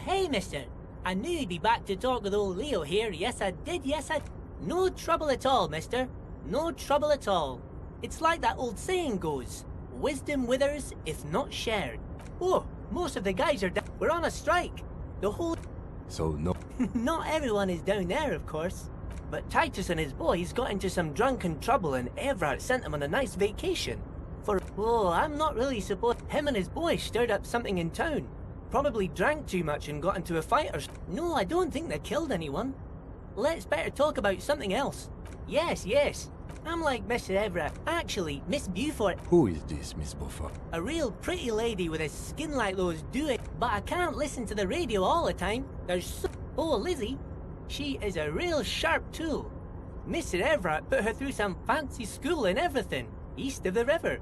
hey, mister. I knew you'd be back to talk with old Leo here. Yes, I did. Yes, I... No trouble at all, mister. No trouble at all. It's like that old saying goes. Wisdom withers if not shared. Oh, most of the guys are down. We're on a strike. The whole... So, no... Not everyone is down there, of course. But Titus and his boys got into some drunken trouble and Everard sent them on a nice vacation. Oh, I'm not really supposed... Him and his boys stirred up something in town. Probably drank too much and got into a fight or... No, I don't think they killed anyone. Let's better talk about something else. Yes, yes. I'm like Mr. Everett. Actually, Miss Beaufort... Who is this, Miss Beaufort? A real pretty lady with a skin like those do it. But I can't listen to the radio all the time. There's so... Oh, Lizzie. She is a real sharp tool. Mr. Everett put her through some fancy school and everything, east of the river.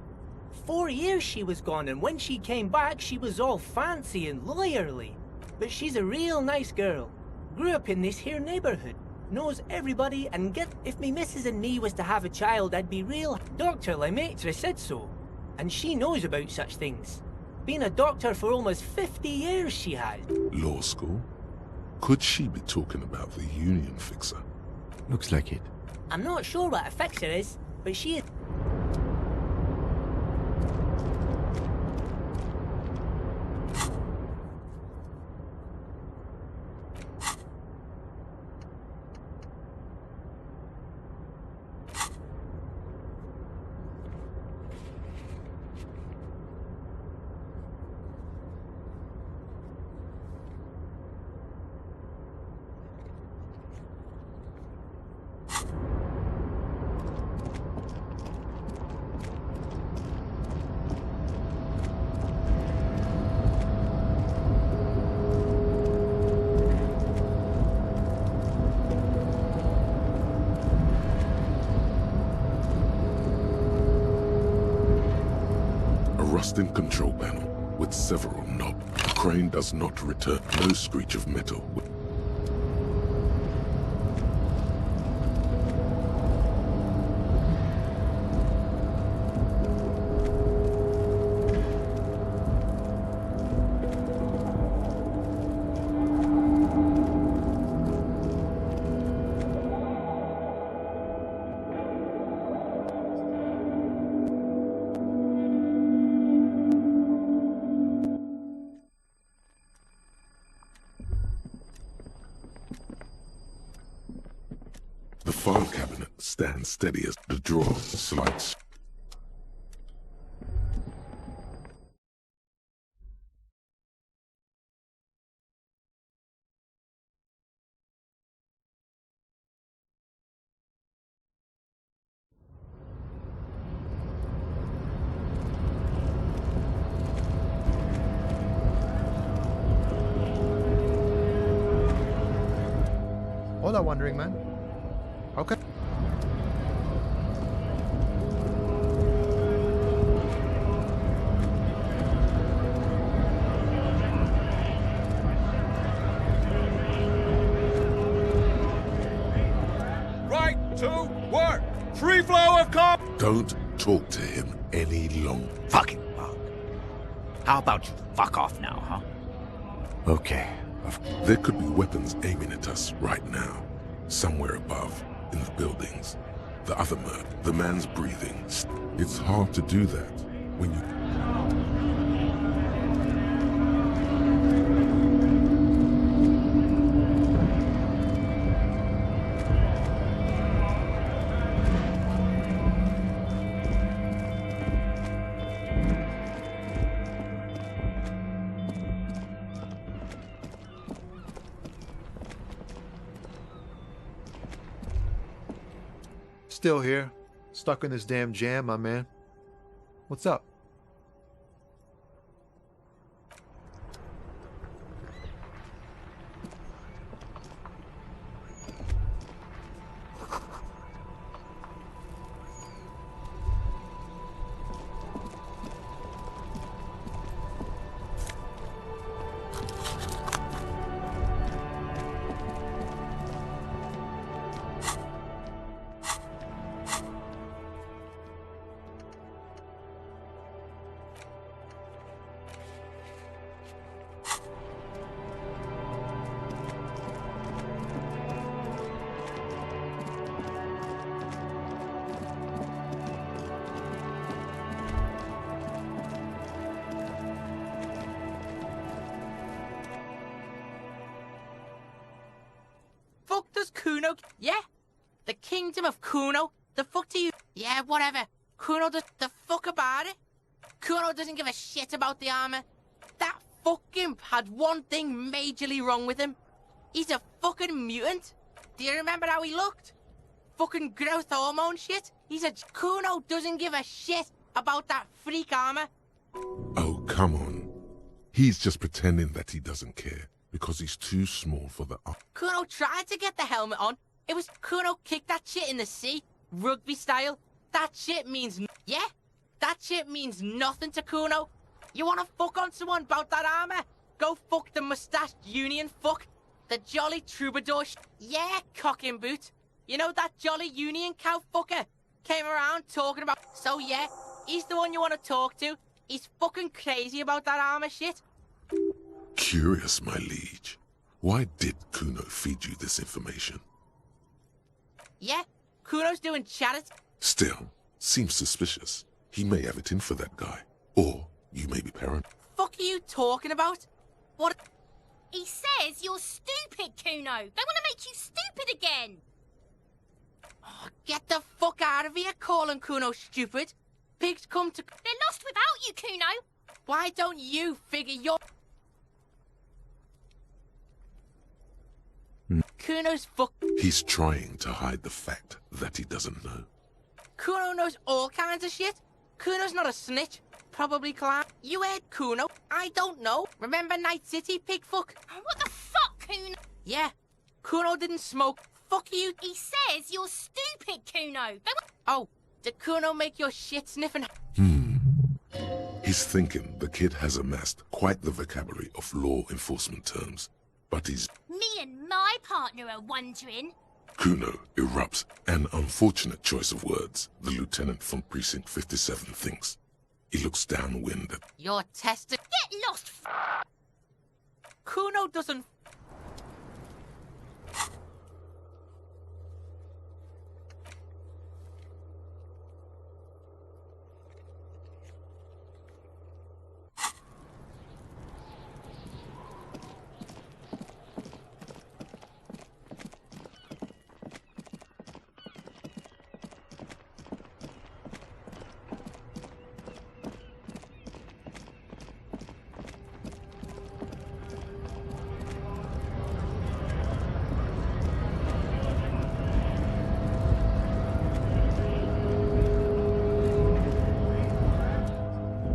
4 years she was gone, and when she came back, she was all fancy and lawyerly. But she's a real nice girl. Grew up in this here neighborhood. Knows everybody, and if me missus and me was to have a child, I'd be real. Dr. Lemaitre said so. And she knows about such things. Been a doctor for almost 50 years, she has. Law school? Could she be talking about the union fixer? Looks like it. I'm not sure what a fixer is, but she is... Rusting control panel with several knobs. The crane does not return. No screech of metal. The file cabinet stands steady as the drawer slides. All that wondering, man. Okay. Right to work. Free flow of cop. Don't talk to him any longer. Fucking bug. How about you fuck off now, huh? Okay. There could be weapons aiming at us right now. Somewhere above, in the buildings. The other murder, the man's breathing. It's hard to do that when you... Still here. Stuck in this damn jam, my man. What's up? Kuno? Yeah? The kingdom of Kuno? The fuck do you... Yeah, whatever. Kuno does... The fuck about it? Kuno doesn't give a shit about the armor. That fucking had one thing majorly wrong with him. He's a fucking mutant. Do you remember how he looked? Fucking growth hormone shit. Kuno doesn't give a shit about that freak armor. Oh, come on. He's just pretending that he doesn't care because he's too small for the... Kuno tried to get the helmet on. It was Kuno kicked that shit in the sea, rugby style. That shit means... Yeah? That shit means nothing to Kuno. You wanna fuck on someone about that armor? Go fuck the mustached union fuck. The jolly troubadour Yeah, cock and boot. You know that jolly union cow fucker? Came around talking about... So yeah, he's the one you wanna talk to. He's fucking crazy about that armor shit. Curious, my liege. Why did Kuno feed you this information? Yeah, Kuno's doing charity. Still, seems suspicious. He may have it in for that guy. Or you may be paranoid. Fuck are you talking about? What? He says you're stupid, Kuno. They want to make you stupid again. Oh, get the fuck out of here calling Kuno stupid. Pigs come to... They're lost without you, Kuno. Why don't you figure your... Kuno's fuck... He's trying to hide the fact that he doesn't know. Kuno knows all kinds of shit. Kuno's not a snitch. Probably clown. You heard Kuno. I don't know. Remember Night City, pig fuck? What the fuck, Kuno? Yeah. Kuno didn't smoke. Fuck you. He says you're stupid, Kuno. Oh, did Kuno make your shit sniffing? He's thinking the kid has amassed quite the vocabulary of law enforcement terms. But he's... Me and my partner are wondering. Kuno erupts. An unfortunate choice of words, the lieutenant from Precinct 57 thinks. He looks downwind at... You're testing... Get lost, Kuno doesn't...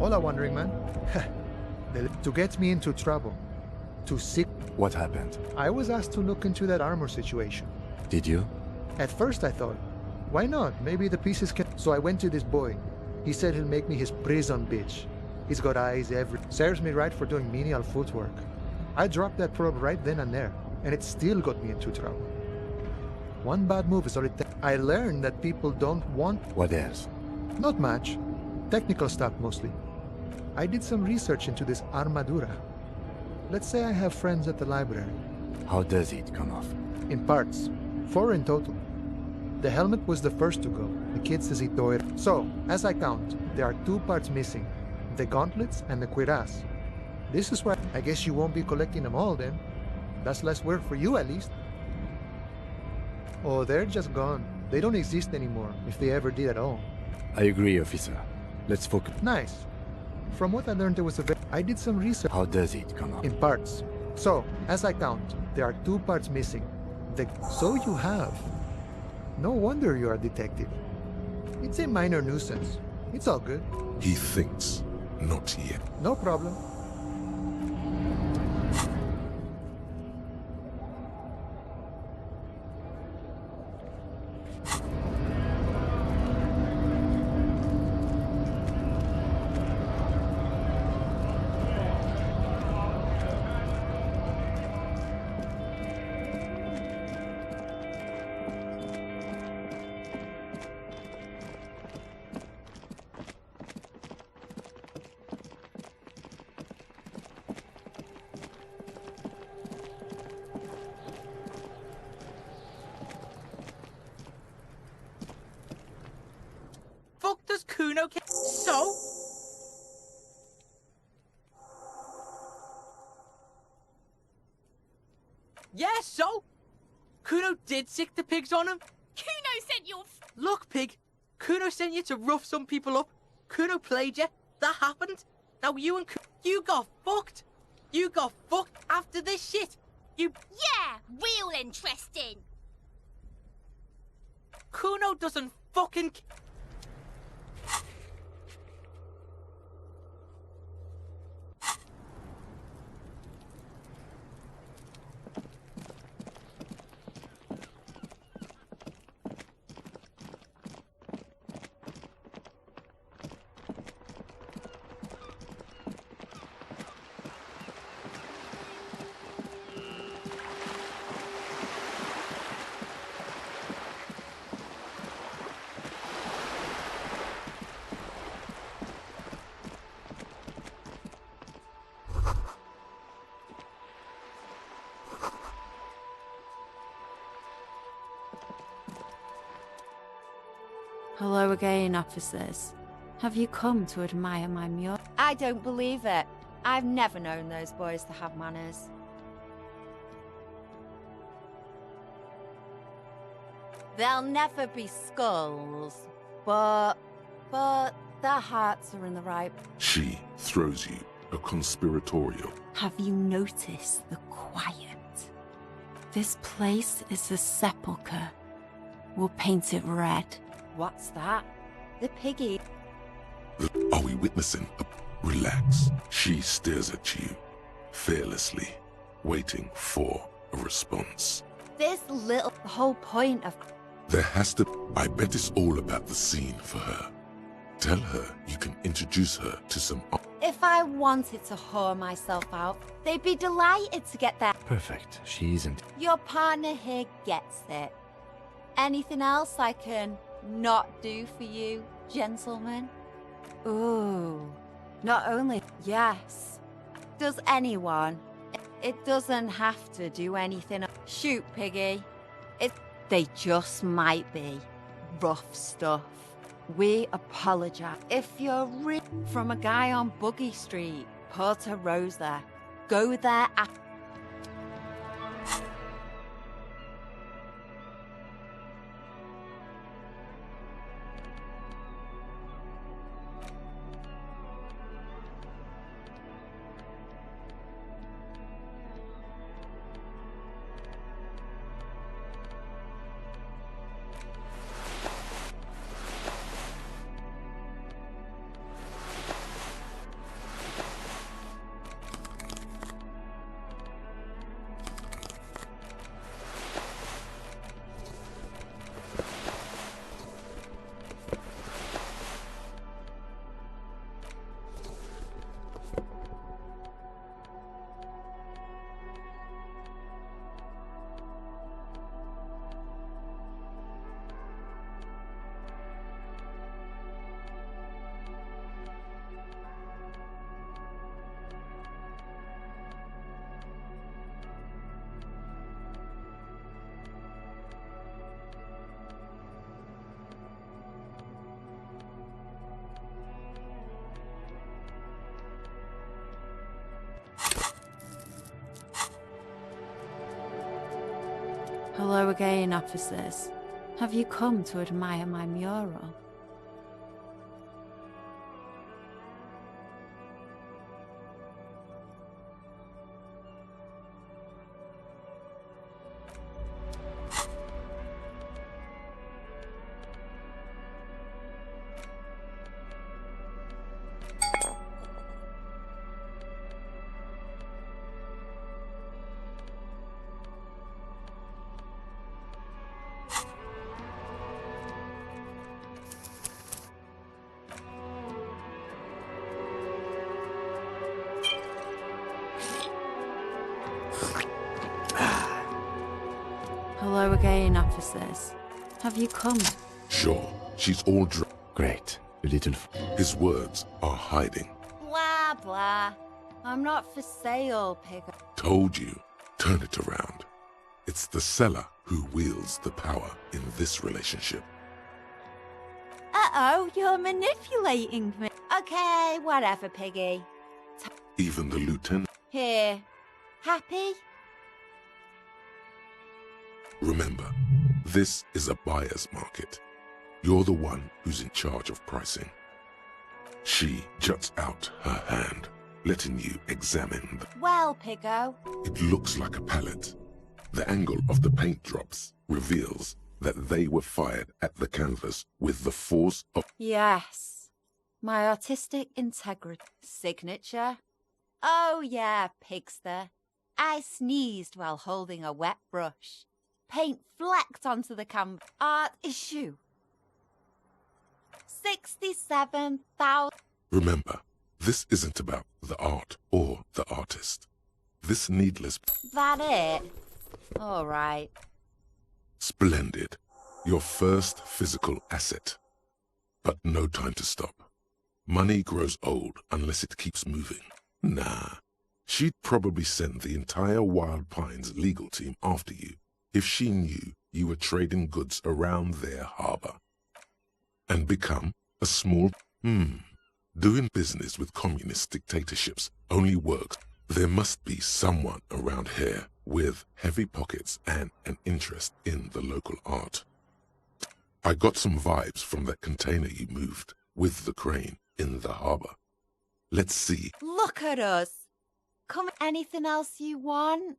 All I'm wondering, man. To get me into trouble. To seek... What happened? I was asked to look into that armor situation. Did you? At first I thought, why not? Maybe the pieces can... So I went to this boy. He said he'll make me his prison bitch. He's got eyes every... Serves me right for doing menial footwork. I dropped that probe right then and there, and it still got me into trouble. One bad move is all it takes. I learned that people don't want... What else? Not much. Technical stuff mostly. I did some research into this armadura. Let's say I have friends at the library. How does it come off? In parts. 4 in total. The helmet was the first to go. The kid says he tore it. So, as I count, there are 2 parts missing. The gauntlets and the cuirass. This is why I guess you won't be collecting them all then. That's less work for you at least. Oh, they're just gone. They don't exist anymore, if they ever did at all. I agree, officer. Let's focus. Nice. From what I learned, there was I did some research. How does it come off? In parts. So, as I count, there are 2 parts missing. So you have. No wonder you're a detective. It's a minor nuisance. It's all good. He thinks, not yet. No problem. Fuck does Kuno care? So? Yeah, so? Kuno did sick the pigs on him. Kuno sent your Look, pig. Kuno sent you to rough some people up. Kuno played you. That happened. Now you and you got fucked. You got fucked after this shit. You... Yeah, real interesting. Kuno doesn't fucking... Hello again, officers. Have you come to admire my mural? I don't believe it. I've never known those boys to have manners. There'll never be skulls, but their hearts are in the right... She throws you a conspiratorial. Have you noticed the quiet? This place is a sepulchre. We'll paint it red. What's that? The piggy. Are we witnessing Relax. She stares at you, fearlessly, waiting for a response. This little... The whole point of... There has to... I bet it's all about the scene for her. Tell her you can introduce her to some... If I wanted to whore myself out, they'd be delighted to get that. Perfect. She isn't. Your partner here gets it. Anything else I can not do for you, gentlemen? Ooh. Not only... Yes. Does anyone? It doesn't have to do anything. Shoot, Piggy. They just might be. Rough stuff. We apologize. If you're from a guy on Buggy Street, Porta Rosa, go there after. Hello again, officers. Have you come to admire my mural? Hello again, officers. Have you come? Sure, she's all drunk. Great. A little... His words are hiding. Blah, blah. I'm not for sale, Pig. Told you. Turn it around. It's the seller who wields the power in this relationship. Uh-oh, you're manipulating me. Okay, whatever, Piggy. Even the lieutenant. Here. Happy? Remember, this is a buyer's market. You're the one who's in charge of pricing. She juts out her hand, letting you examine the... Well, Piggo. It looks like a pallet. The angle of the paint drops reveals that they were fired at the canvas with the force of... Yes. My artistic integrity. Signature. Oh yeah, Pigster. I sneezed while holding a wet brush. Paint flecked onto the canvas. Art issue. 67,000. Remember, this isn't about the art or the artist. This needless... That it? All right. Splendid. Your first physical asset. But no time to stop. Money grows old unless it keeps moving. Nah. She'd probably send the entire Wild Pines legal team after you if she knew you were trading goods around their harbor. And become a small... Doing business with communist dictatorships only works. There must be someone around here with heavy pockets and an interest in the local art. I got some vibes from that container you moved with the crane in the harbor. Let's see. Look at us. Come, anything else you want?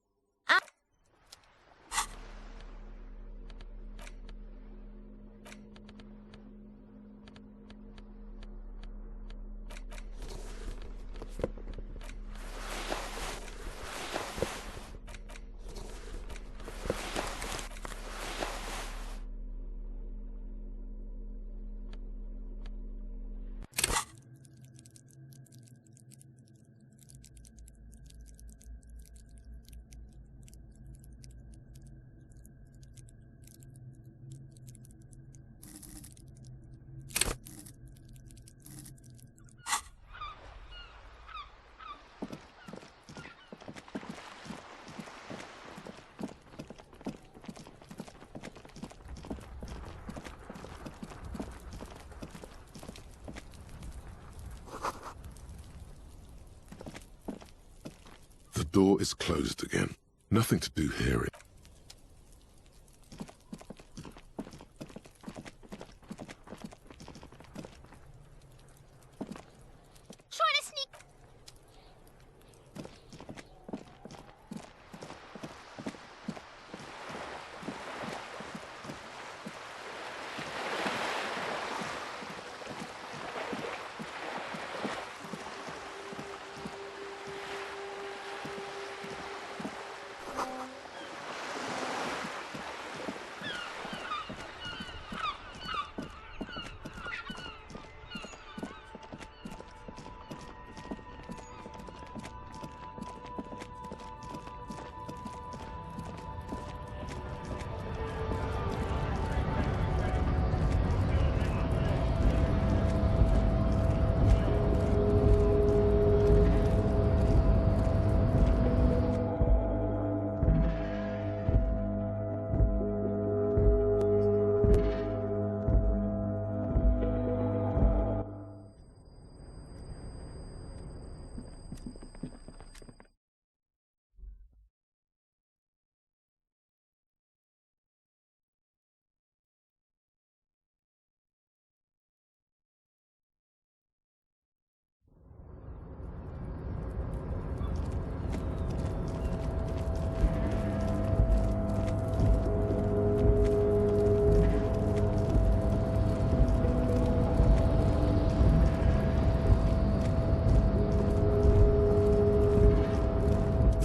The door is closed again. Nothing to do here. Trying to sneak.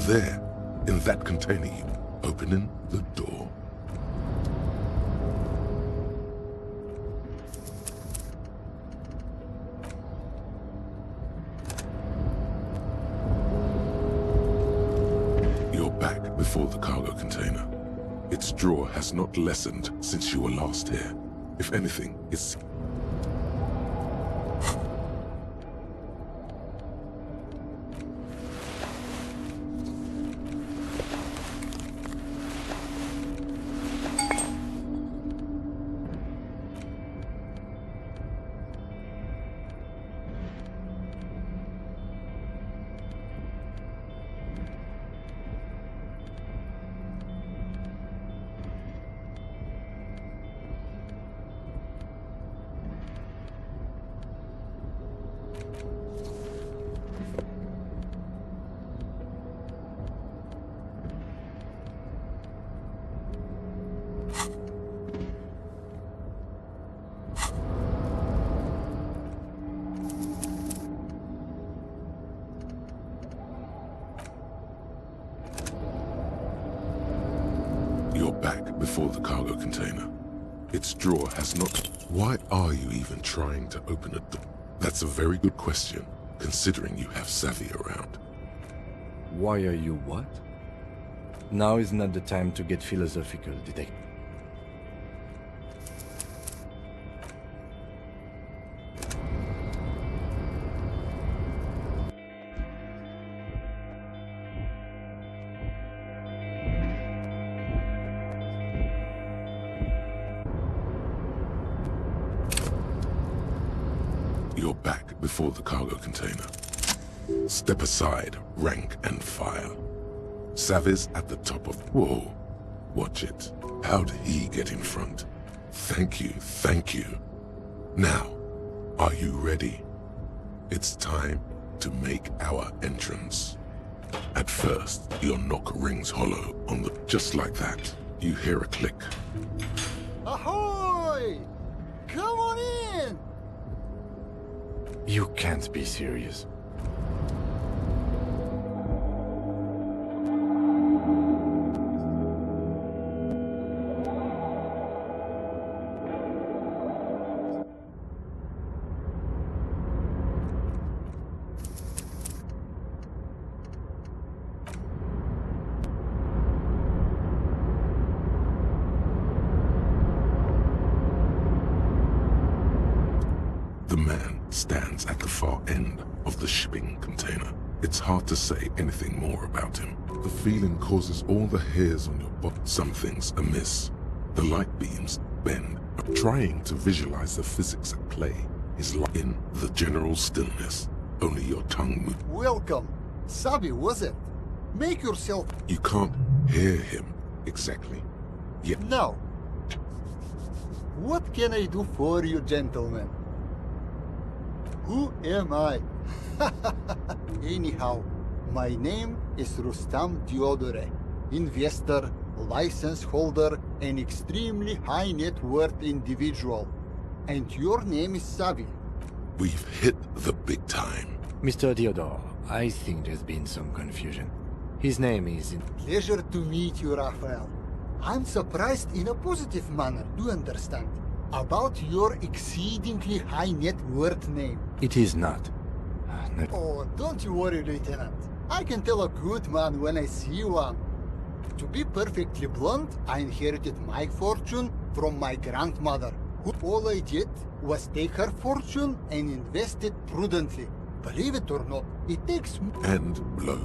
There, in that container unit, opening the door. You're back before the cargo container. Its drawer has not lessened since you were last here. If anything, it's... before the cargo container. Its drawer has not... Why are you even trying to open it? That's a very good question, considering you have Savvy around. Why are you what? Now is not the time to get philosophical, detective. You're back before the cargo container. Step aside, rank and file. Savvy's at the top of... Whoa. Watch it. How'd he get in front? Thank you. Now, are you ready? It's time to make our entrance. At first, your knock rings hollow on the... Just like that, you hear a click. Ahoy! Come on in! You can't be serious. The man stands at the far end of the shipping container. It's hard to say anything more about him. The feeling causes all the hairs on your body. Something's amiss. The light beams bend. Trying to visualize the physics at play is like in the general stillness. Only your tongue moves. Welcome. Sabi, was it? Make yourself... You can't hear him exactly. Yet. Now, what can I do for you, gentlemen? Who am I? Anyhow, my name is Rustam Diodore, investor, license holder, and extremely high net worth individual. And your name is Savi. We've hit the big time. Mr. Theodore, I think there's been some confusion. His name is... Pleasure to meet you, Raphael. I'm surprised in a positive manner, do you understand? About your exceedingly high net worth name. It is not. Oh, don't you worry, Lieutenant. I can tell a good man when I see one. To be perfectly blunt, I inherited my fortune from my grandmother, who all I did was take her fortune and invest it prudently. Believe it or not, it takes... And blow.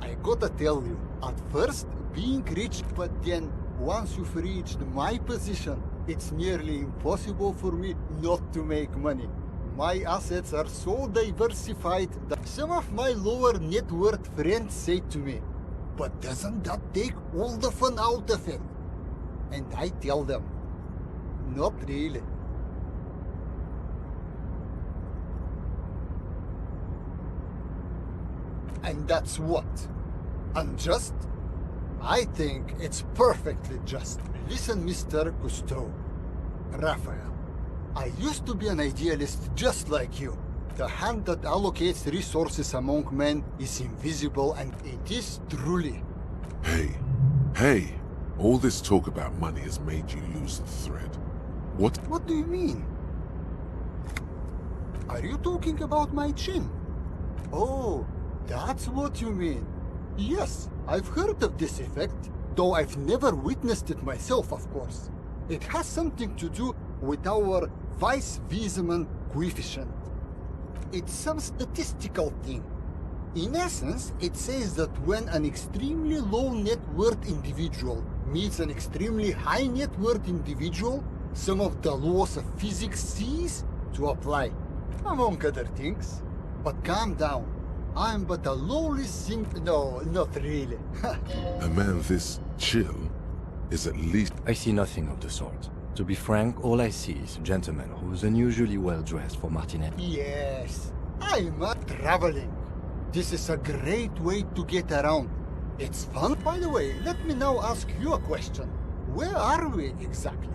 I gotta tell you, at first, being rich, but then once you've reached my position, it's nearly impossible for me not to make money. My assets are so diversified that some of my lower net worth friends say to me, but doesn't that take all the fun out of it? And I tell them, not really. And that's what? Unjust? I think it's perfectly just. Listen, Mr. Cousteau. Raphael, I used to be an idealist just like you. The hand that allocates resources among men is invisible, and it is truly. Hey, all this talk about money has made you lose the thread. What do you mean? Are you talking about my chin? Oh, that's what you mean. Yes, I've heard of this effect, though I've never witnessed it myself, of course. It has something to do with our Weiss-Wiesemann coefficient. It's some statistical thing. In essence, it says that when an extremely low net worth individual meets an extremely high net worth individual, some of the laws of physics cease to apply, among other things. But calm down. I'm but a lowly No, not really. A man this chill is at least... I see nothing of the sort. To be frank, all I see is a gentleman who's unusually well dressed for Martinet. Yes, I'm traveling. This is a great way to get around. It's fun. By the way, let me now ask you a question. Where are we exactly?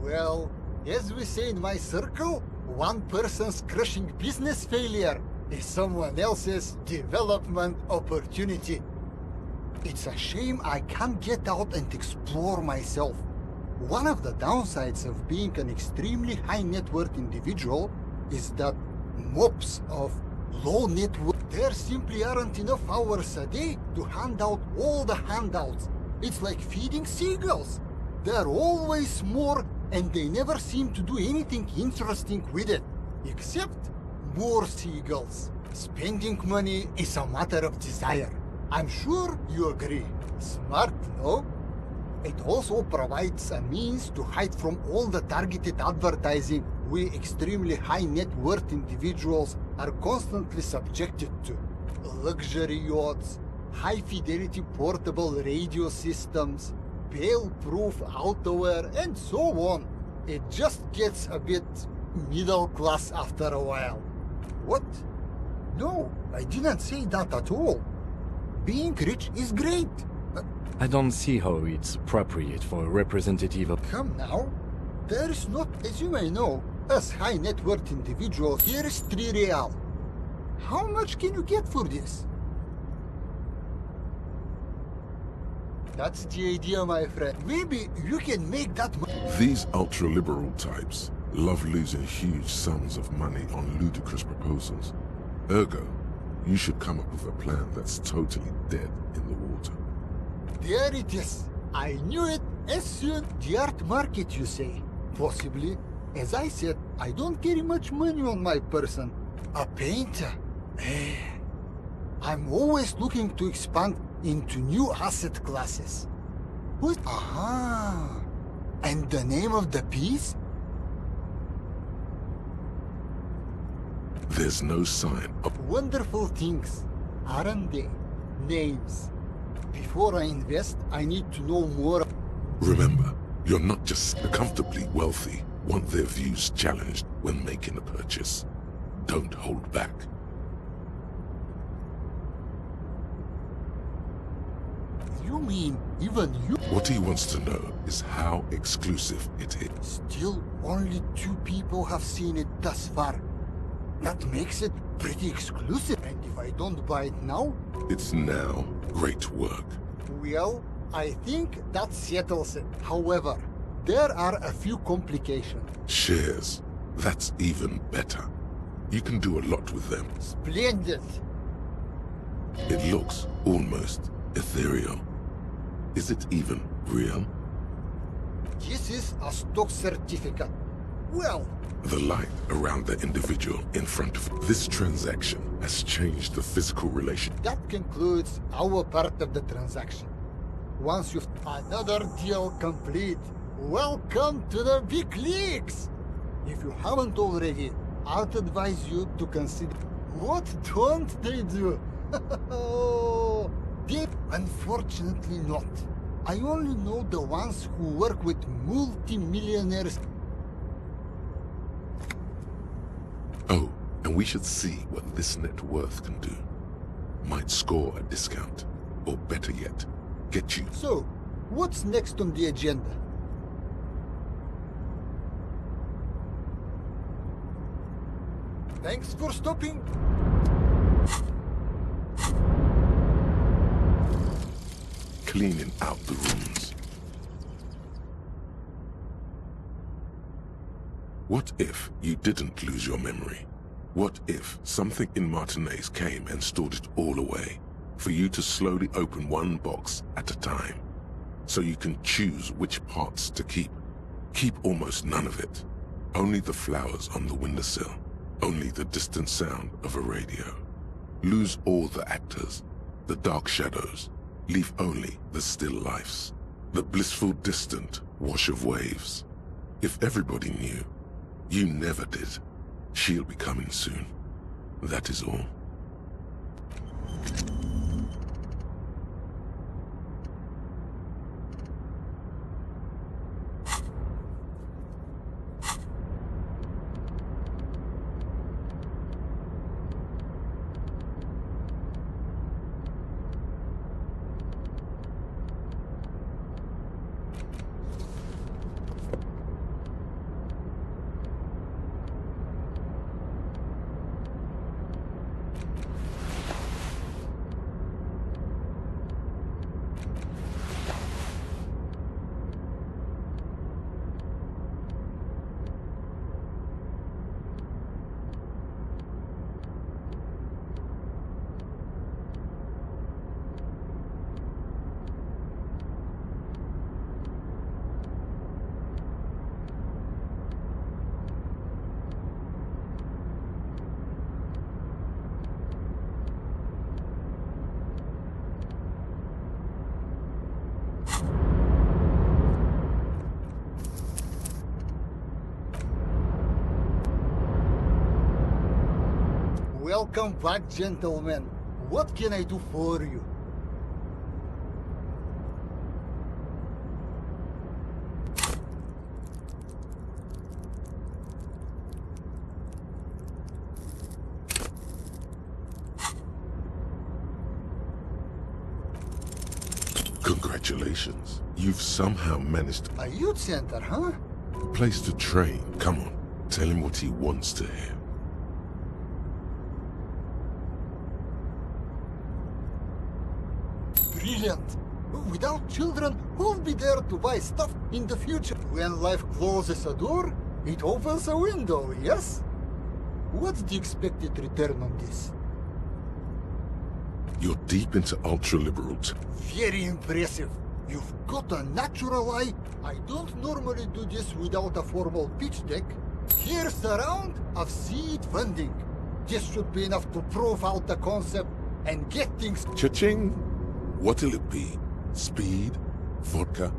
Well, as we say in my circle, one person's crushing business failure is someone else's development opportunity. It's a shame I can't get out and explore myself. One of the downsides of being an extremely high net worth individual is that mobs of low net worth, there simply aren't enough hours a day to hand out all the handouts. It's like feeding seagulls. There are always more, and they never seem to do anything interesting with it, except more seagulls. Spending money is a matter of desire. I'm sure you agree. Smart, no? It also provides a means to hide from all the targeted advertising we extremely high net worth individuals are constantly subjected to. Luxury yachts, high-fidelity portable radio systems, bail-proof outerwear, and so on. It just gets a bit middle class after a while. What? No, I didn't say that at all. Being rich is great. I don't see how it's appropriate for a representative of... Come now. There is not, as you may know, as high net worth individual. Here is 3 real. How much can you get for this? That's the idea, my friend. Maybe you can make that money. These ultra-liberal types love losing huge sums of money on ludicrous proposals. Ergo, you should come up with a plan that's totally dead in the water. There it is. I knew it as soon. The art market, you say? Possibly. As I said, I don't carry much money on my person. A painter? I'm always looking to expand into new asset classes. What? Aha! And the name of the piece? There's no sign of... Wonderful things, aren't they? Names. Before I invest, I need to know more. Remember, you're not just the comfortably wealthy want their views challenged when making a purchase. Don't hold back. You mean even you? What he wants to know is how exclusive it is. Still, only 2 people have seen it thus far. That makes it pretty exclusive. And if I don't buy it now? It's now great work. Well, I think that settles it. However, there are a few complications. Shares. That's even better. You can do a lot with them. Splendid. It looks almost ethereal. Is it even real? This is a stock certificate. Well, the light around the individual in front of it. This transaction has changed the physical relation. That concludes our part of the transaction. Once you've another deal complete, welcome to the big leagues! If you haven't already, I'd advise you to consider... What don't they do? They... Unfortunately not. I only know the ones who work with multi-millionaires. Oh, and we should see what this net worth can do. Might score a discount, or better yet, get you. So, what's next on the agenda? Thanks for stopping. Cleaning out the rooms. What if you didn't lose your memory? What if something in Martinez came and stored it all away, for you to slowly open one box at a time, so you can choose which parts to keep? Keep almost none of it. Only the flowers on the windowsill. Only the distant sound of a radio. Lose all the actors, the dark shadows. Leave only the still lifes. The blissful distant wash of waves. If everybody knew, you never did. She'll be coming soon. That is all. Welcome back, gentlemen. What can I do for you? Congratulations. You've somehow managed A youth center, huh? a place to train. Come on, tell him what he wants to hear. Brilliant. Without children, who'll be there to buy stuff in the future? When life closes a door, it opens a window, yes? What's the expected return on this? You're deep into ultra-liberal Very impressive. You've got a natural eye. I don't normally do this without a formal pitch deck. Here's a round of seed funding. This should be enough to prove out the concept and get things... Cha-ching! What'll it be? Speed? Vodka?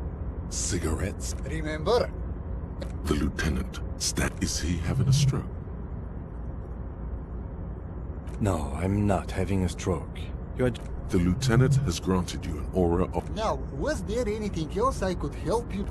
Cigarettes? Remember? The lieutenant. Is he having a stroke? No, I'm not having a stroke. You're... The lieutenant has granted you an aura of... Now, was there anything else I could help you?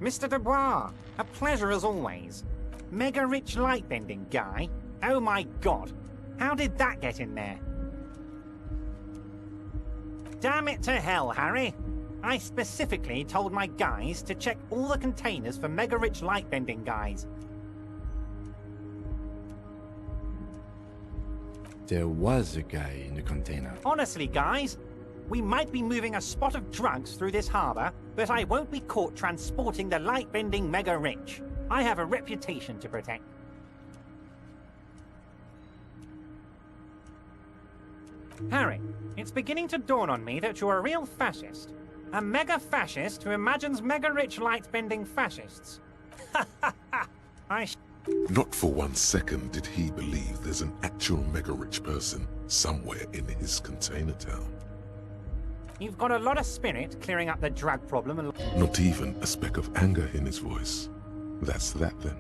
Mr. Dubois, a pleasure as always. Mega rich lightbending guy? Oh my god, how did that get in there? Damn it to hell, Harry. I specifically told my guys to check all the containers for mega rich lightbending guys. There was a guy in the container. Honestly, guys, we might be moving a spot of drugs through this harbor, but I won't be caught transporting the light-bending mega-rich. I have a reputation to protect. Harry, it's beginning to dawn on me that you're a real fascist. A mega-fascist who imagines mega-rich light-bending fascists. Ha ha ha! Not for 1 second did he believe there's an actual mega-rich person somewhere in his container town. You've got a lot of spirit clearing up the drug problem and... Not even a speck of anger in his voice. That's that then.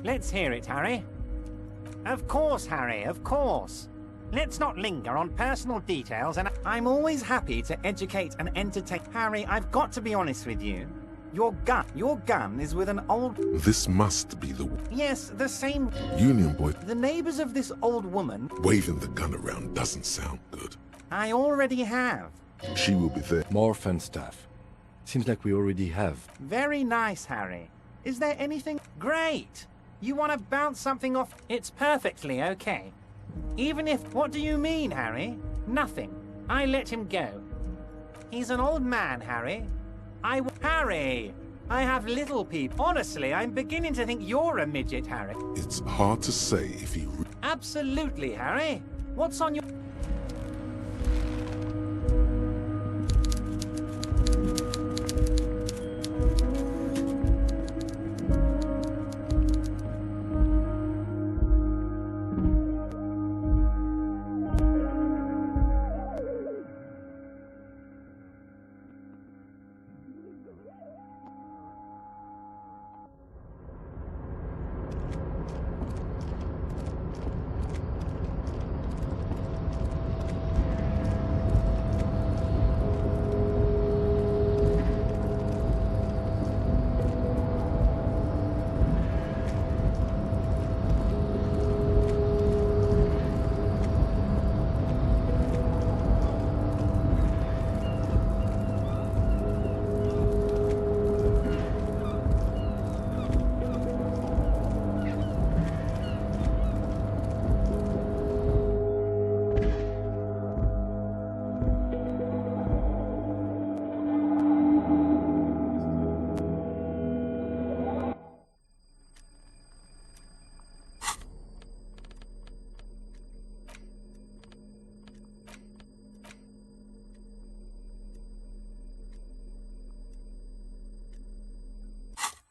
Let's hear it, Harry. Of course, Harry, of course. Let's not linger on personal details, and I'm always happy to educate and entertain. Harry, I've got to be honest with you. Your gun is with an old... This must be the... Yes, the same... Union boy. The neighbors of this old woman... Waving the gun around doesn't sound good. I already have. She will be there. More fun stuff. Seems like we already have. Very nice, Harry. Is there anything... Great! You want to bounce something off... It's perfectly okay. Even if... What do you mean, Harry? Nothing. I let him go. He's an old man, Harry. Harry! I have little people. Honestly, I'm beginning to think you're a midget, Harry. It's hard to say if he... Absolutely, Harry. What's on your...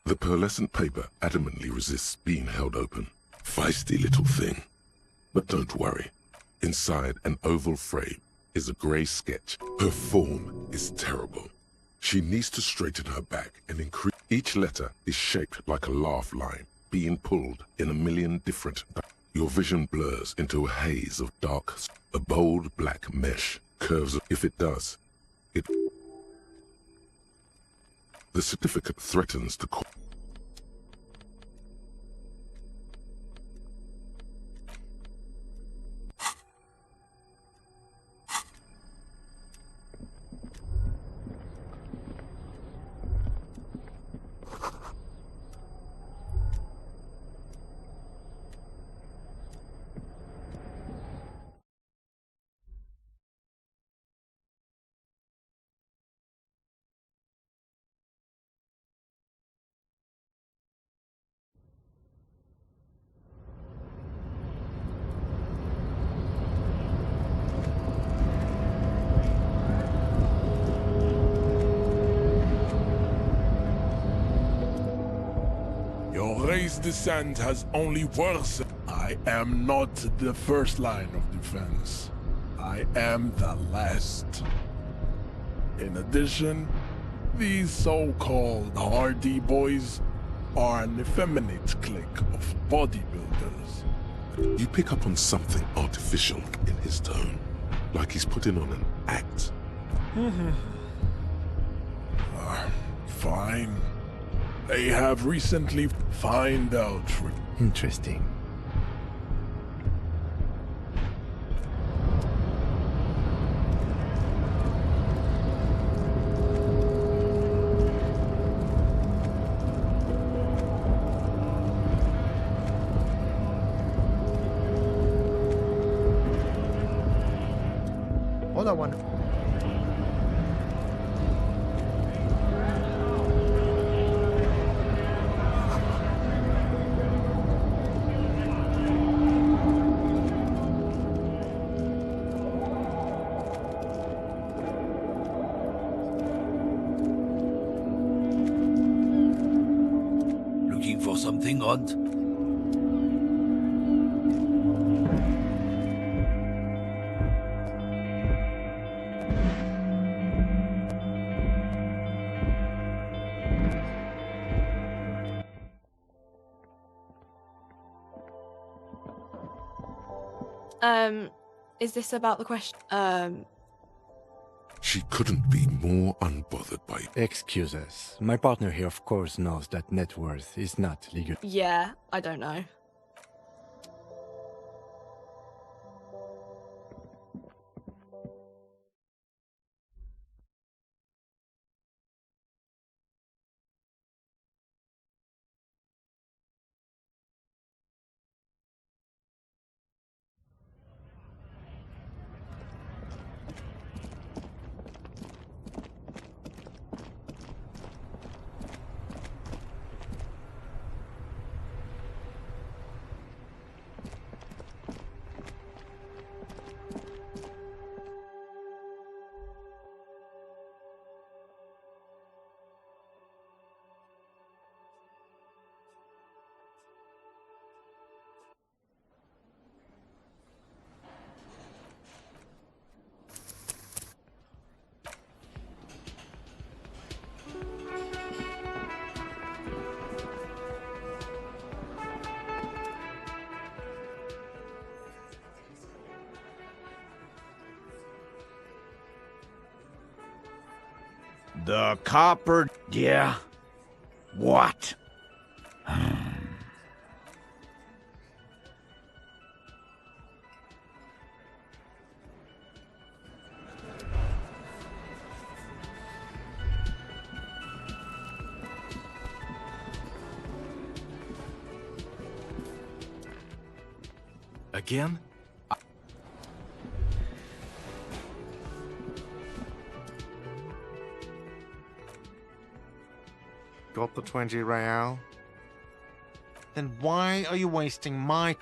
The pearlescent paper adamantly resists being held open. Feisty little thing. But don't worry. Inside an oval frame is a grey sketch. Her form is terrible. She needs to straighten her back and increase. Each letter is shaped like a laugh line, being pulled in a million different. Your vision blurs into a haze of dark. A bold black mesh curves. If it does, it. The certificate threatens to. Your race descent has only worsened. I am not the first line of defense. I am the last. In addition, these so-called hardy boys are an effeminate clique of bodybuilders. You pick up on something artificial in his tone, like he's putting on an act. Fine. They have recently found out. Interesting. All I want. Looking for something odd? Is this about the question? She couldn't be more unbothered by you. Excuse us. My partner here, of course, knows that net worth is not legal. Yeah, I don't know. The copper... Yeah? What? Again? Got the 20 real? Then why are you wasting my...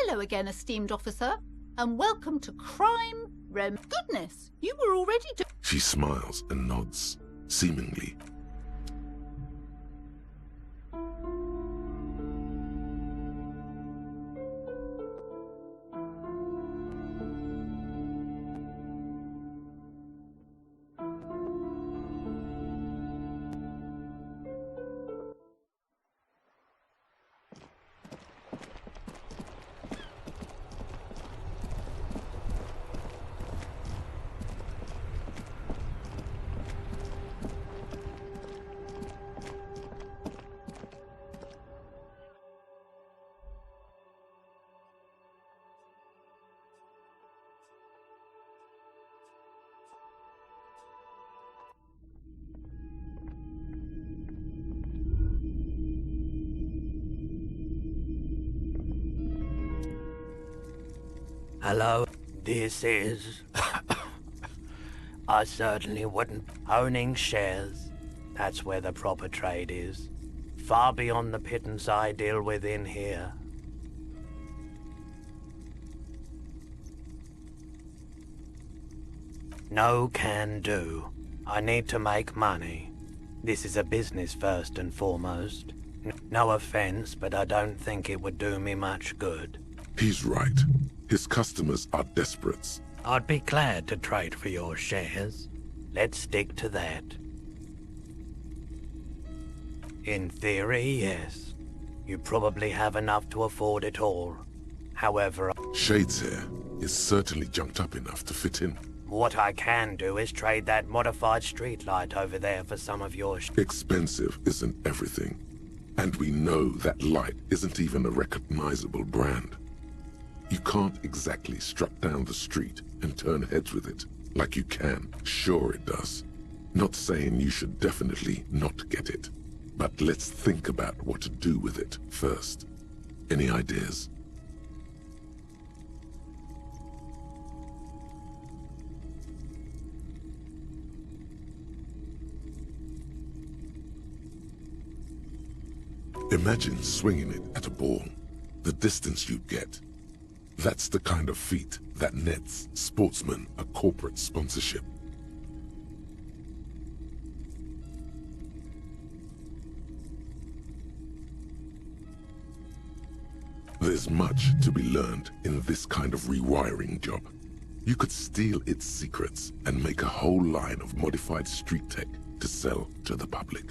Hello again, esteemed officer, and welcome to Crime Rem. Goodness, you were already She smiles and nods, seemingly. Hello, this is... I certainly wouldn't. Owning shares, that's where the proper trade is. Far beyond the pittance I deal with in here. No can do. I need to make money. This is a business first and foremost. No offense, but I don't think it would do me much good. He's right. His customers are desperate. I'd be glad to trade for your shares. Let's stick to that. In theory, yes. You probably have enough to afford it all. However, Shade's hair is certainly junked up enough to fit in. what I can do is trade that modified streetlight over there for some of your Expensive isn't everything. And we know that light isn't even a recognizable brand. You can't exactly strut down the street and turn heads with it like you can. Sure it does. Not saying you should definitely not get it. But let's think about what to do with it first. Any ideas? Imagine swinging it at a ball. The distance you'd get. That's the kind of feat that nets sportsmen a corporate sponsorship. There's much to be learned in this kind of rewiring job. You could steal its secrets and make a whole line of modified street tech to sell to the public.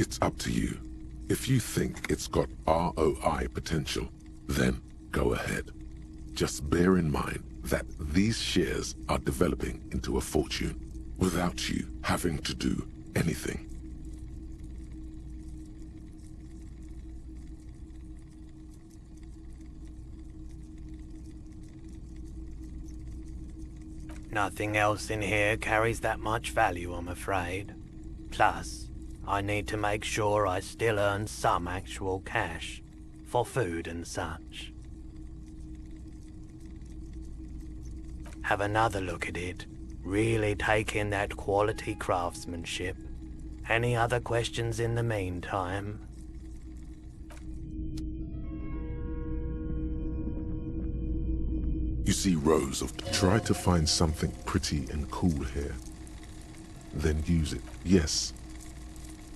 It's up to you. If you think it's got ROI potential, then go ahead. Just bear in mind that these shares are developing into a fortune without you having to do anything. Nothing else in here carries that much value, I'm afraid. Plus, I need to make sure I still earn some actual cash for food and such. Have another look at it. Really take in that quality craftsmanship. Any other questions in the meantime? You see rows of... Try to find something pretty and cool here. Then use it. Yes.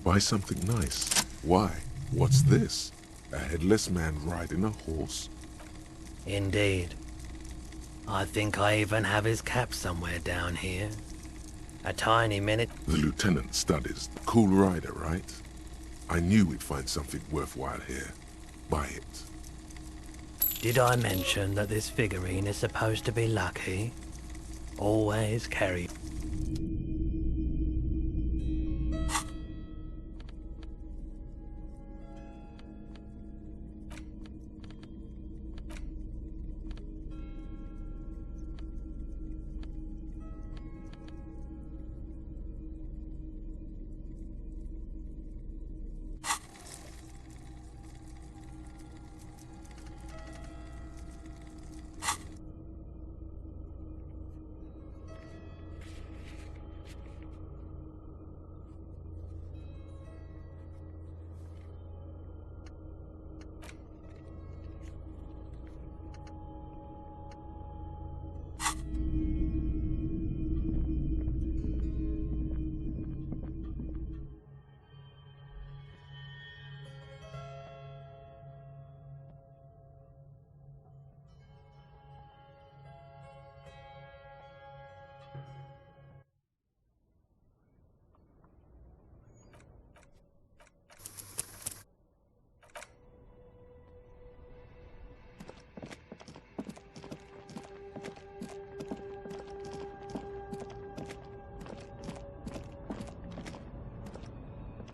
Buy something nice. Why? What's this? A headless man riding a horse? Indeed. I think I even have his cap somewhere down here. A tiny minute. The lieutenant studies. Cool rider, right? I knew we'd find something worthwhile here. Buy it. Did I mention that this figurine is supposed to be lucky? Always carry...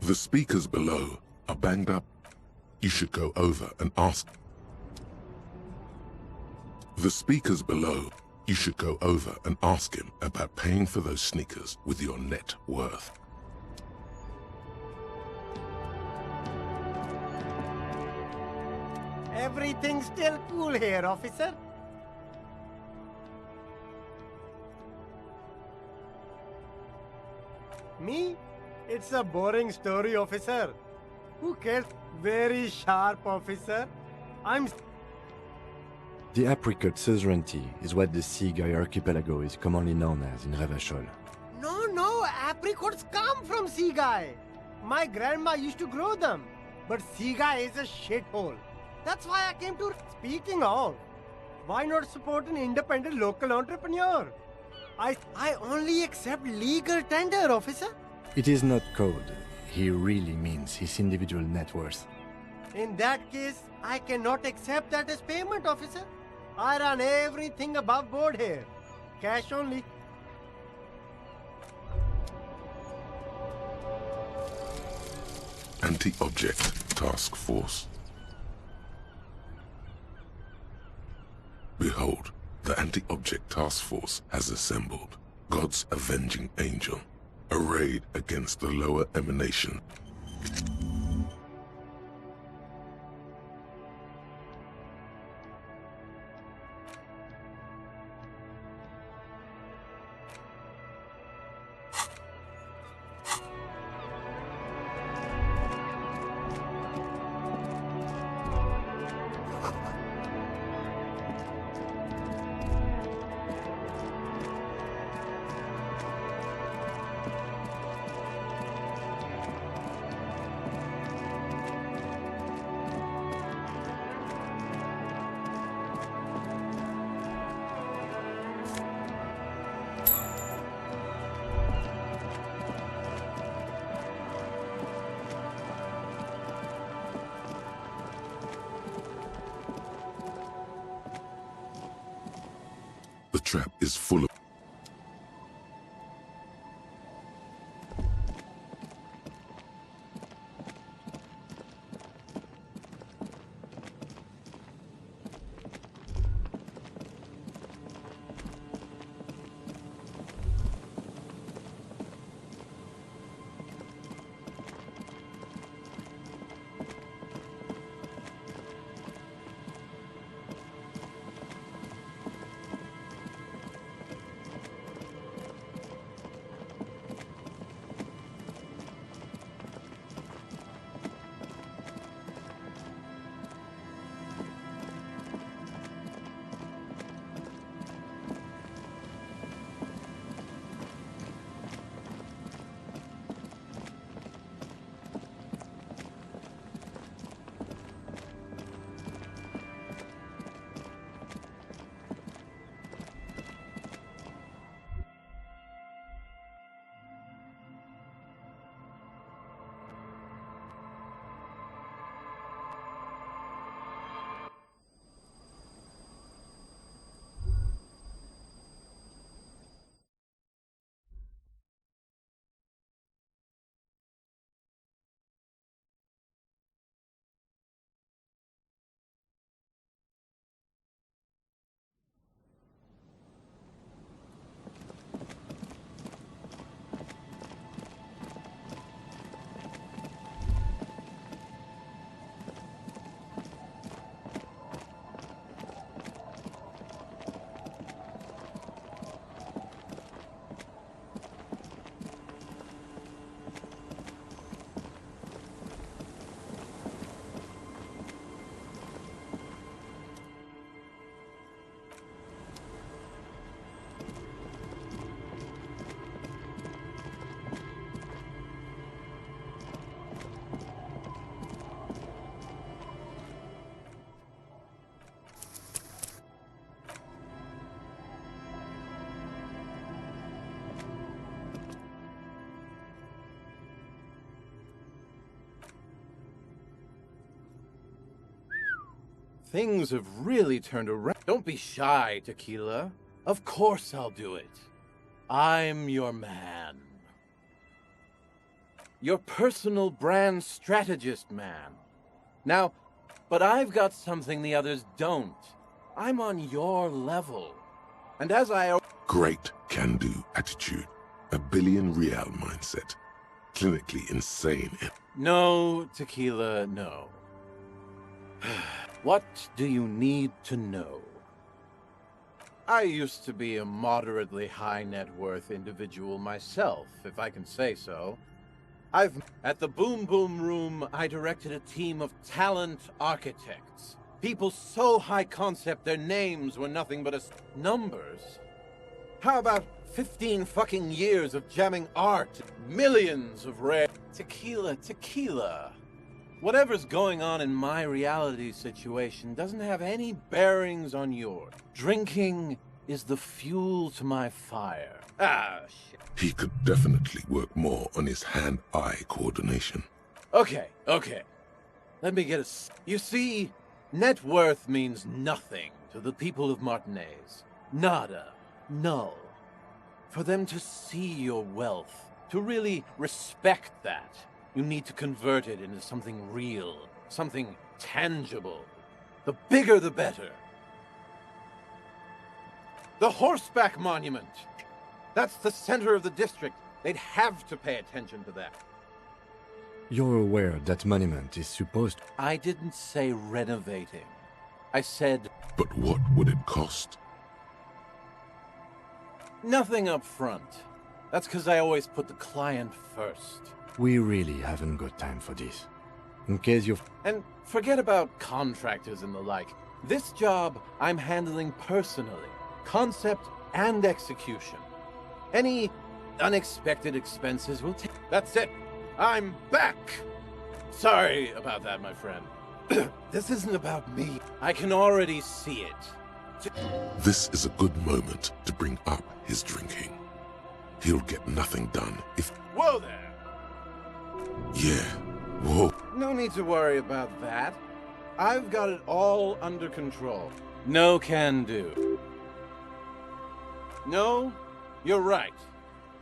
The speakers below are banged up. You should go over and ask. The speakers below, you should go over and ask him about paying for those sneakers with your net worth. Everything's still cool here, officer. Me? It's a boring story, officer. Who cares? Very sharp, officer. The apricot suzerainty is what the Seaguy archipelago is commonly known as in Revachol. No, apricots come from Seaguy. My grandma used to grow them. But Seaguy is a shithole. That's why I came to... Speaking of, why not support an independent local entrepreneur? I only accept legal tender, officer. It is not code. He really means his individual net worth. In that case, I cannot accept that as payment, officer. I run everything above board here. Cash only. Anti-Object Task Force. Behold, the Anti-Object Task Force has assembled. God's avenging angel, arrayed against the lower emanation. The trap is full of... Things have really turned around. Don't be shy, Tequila. Of course I'll do it. I'm your man. Your personal brand strategist, man. Now, but I've got something the others don't. I'm on your level. And as I... Great can-do attitude. A billion real mindset. Clinically insane. No, Tequila, no. What do you need to know? I used to be a moderately high net worth individual myself, if I can say so. At the Boom Boom Room, I directed a team of talent architects. People so high concept their names were nothing but numbers. How about 15 fucking years of jamming art, millions of rare... Tequila. Whatever's going on in my reality situation doesn't have any bearings on yours. Drinking is the fuel to my fire. Ah, shit. He could definitely work more on his hand-eye coordination. Okay. Let me get a... You see, net worth means nothing to the people of Martinez. Nada. Null. For them to see your wealth, to really respect that, you need to convert it into something real, something tangible. The bigger the better. The Horseback Monument. That's the center of the district. They'd have to pay attention to that. You're aware that monument is supposed... I didn't say renovating. I said... But what would it cost? Nothing up front. That's because I always put the client first. We really haven't got time for this. In case you've... And forget about contractors and the like. This job I'm handling personally. Concept and execution. Any unexpected expenses will take... That's it. I'm back. Sorry about that, my friend. This isn't about me. I can already see it. This is a good moment to bring up his drinking. He'll get nothing done if... Whoa there! Yeah, whoa. No need to worry about that. I've got it all under control. No can do. No, you're right.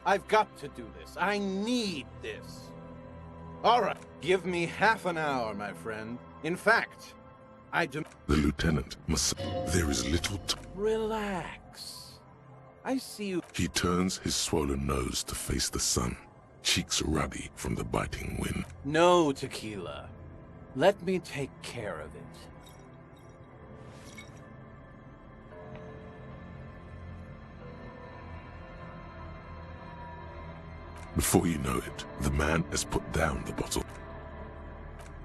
I've got to do this. I need this. All right, give me half an hour, my friend. In fact, The lieutenant must... There is little Relax. I see you... He turns his swollen nose to face the sun, cheeks ruddy from the biting wind. No, Tequila. Let me take care of it. Before you know it, the man has put down the bottle.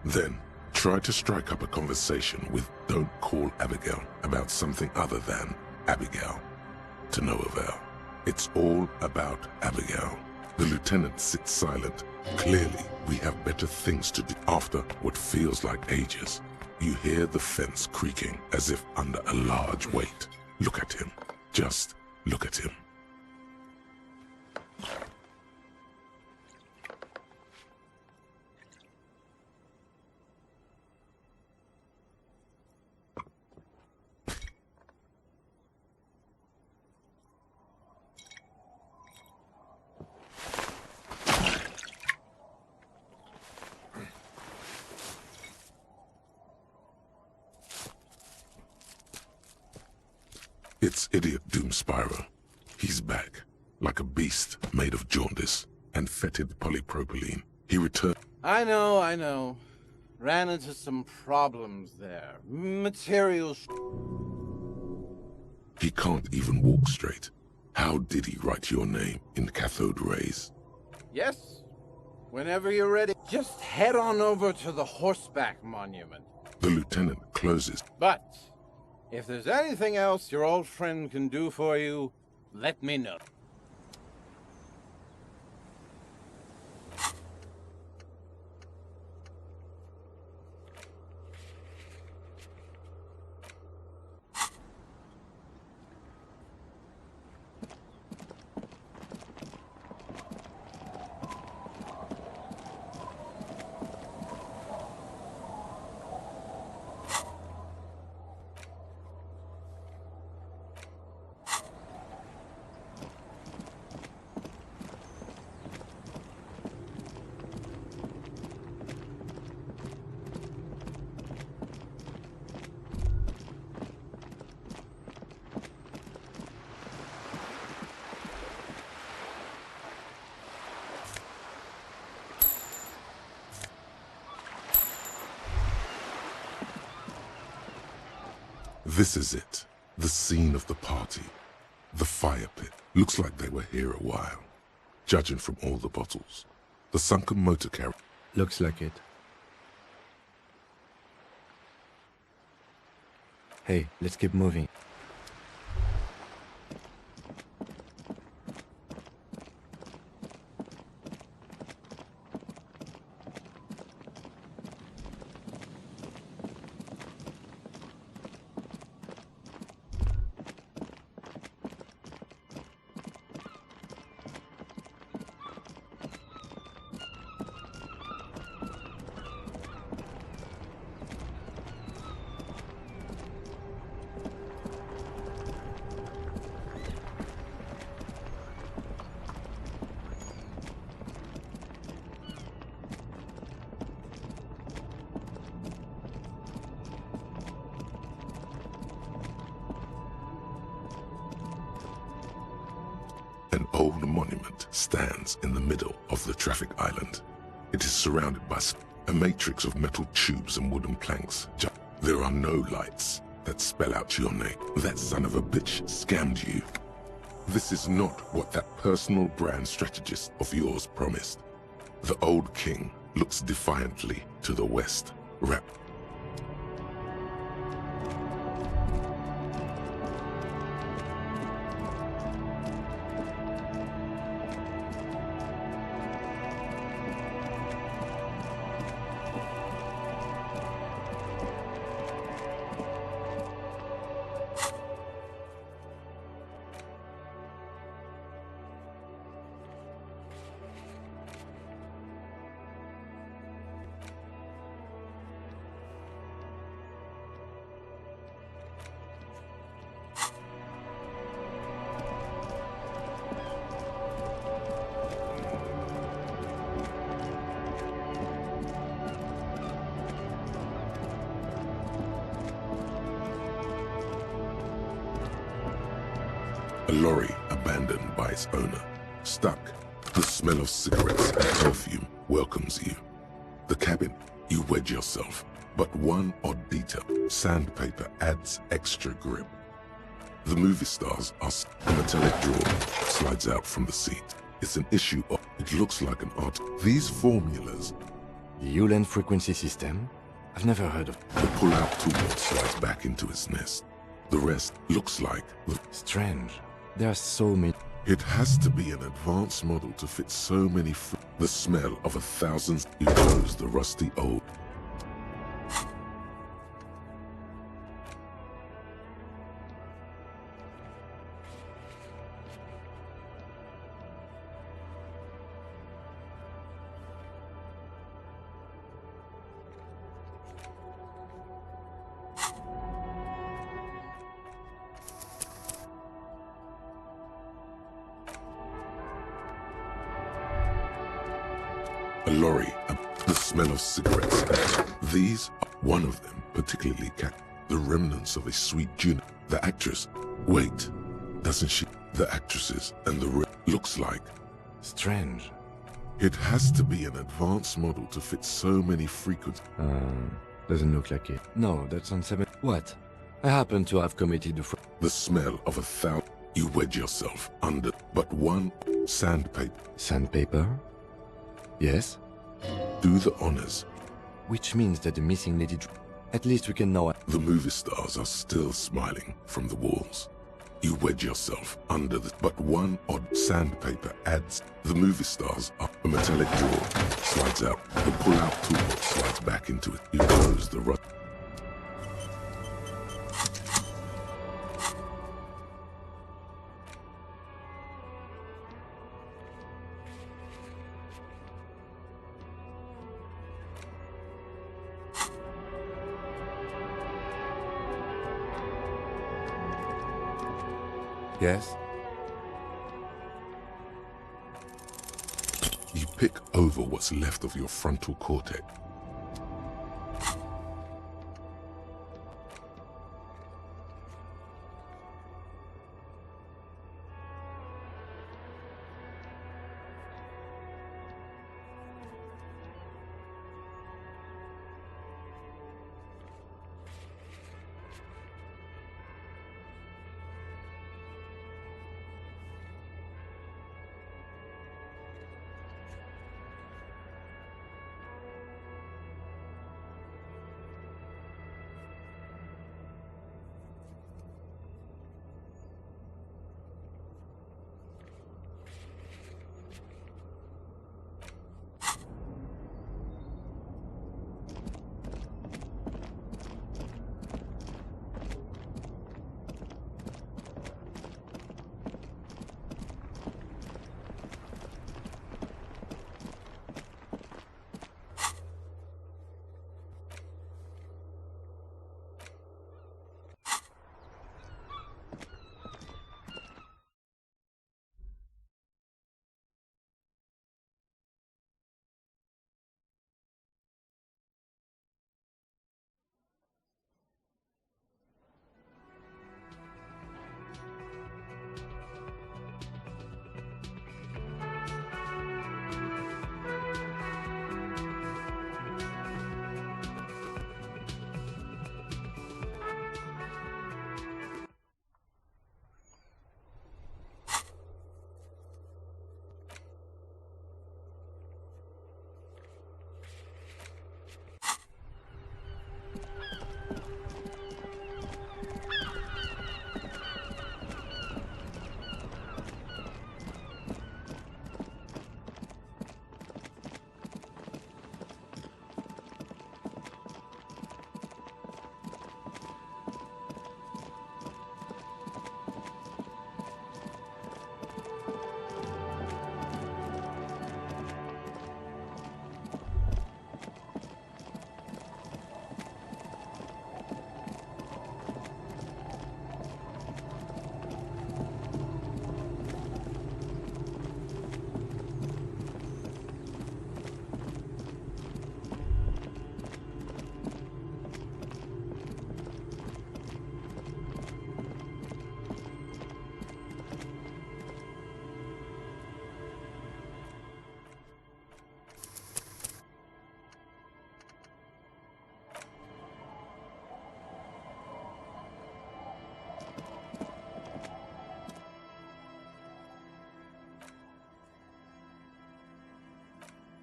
Then, try to strike up a conversation with Don't Call Abigail about something other than Abigail. To no avail. It's all about Abigail. The lieutenant sits silent. Clearly, we have better things to do. After what feels like ages, you hear the fence creaking as if under a large weight. Look at him. Just look at him. It's idiot Doom Spiral. He's back, like a beast made of jaundice and fetid polypropylene. He returned. I know. Ran into some problems there. Materials. He can't even walk straight. How did he write your name in cathode rays? Yes? Whenever you're ready, just head on over to the Horseback Monument. The lieutenant closes. But if there's anything else your old friend can do for you, let me know. This is it. The scene of the party. The fire pit. Looks like they were here a while. Judging from all the bottles. The sunken motor carrier. Looks like it. Hey, let's keep moving. An old monument stands in the middle of the traffic island. It is surrounded by a matrix of metal tubes and wooden planks. There are no lights that spell out your name. That son of a bitch scammed you. This is not what that personal brand strategist of yours promised. The old king looks defiantly to the west, wrapped. A lorry abandoned by its owner, stuck. The smell of cigarettes and perfume welcomes you. The cabin, you wedge yourself, but one odd detail, sandpaper adds extra grip. The movie stars are a metallic drawer slides out from the seat. It's an issue of, it looks like an art. These formulas. The Ulan frequency system? I've never heard of. The pull-out tool slides back into its nest. The rest looks like the... Strange. There are so many... It has to be an advanced model to fit so many... The smell of 1,000... You close the rusty old... A lorry, the smell of cigarettes. These are one of them, particularly the remnants of a sweet June. The actress. Wait, doesn't she? The actresses and the looks like. Strange. It has to be an advanced model to fit so many frequent. Doesn't look like it. No, that's on 7. What? I happen to have committed a The smell of 1,000. You wedge yourself under, but one sandpaper. Sandpaper? Yes? Do the honors. Which means that the missing lady... At least we can know... The movie stars are still smiling from the walls. You wedge yourself under the... But one odd sandpaper adds... The movie stars are... A metallic drawer slides out. The pull-out tool slides back into it. You close the rut. Yes? You pick over what's left of your frontal cortex.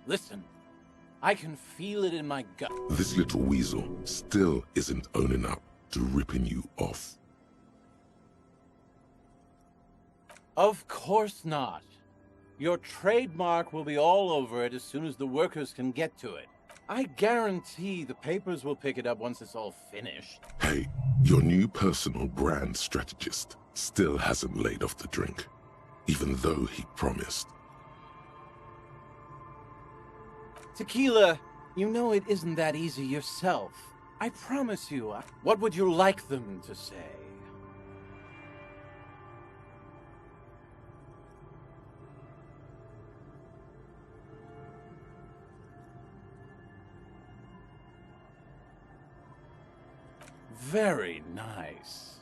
Listen, I can feel it in my gut. This little weasel still isn't owning up to ripping you off. Of course not. Your trademark will be all over it as soon as the workers can get to it. I guarantee the papers will pick it up once it's all finished. Hey, your new personal brand strategist still hasn't laid off the drink, even though he promised. Tequila, you know it isn't that easy yourself. I promise you. What would you like them to say? Very nice.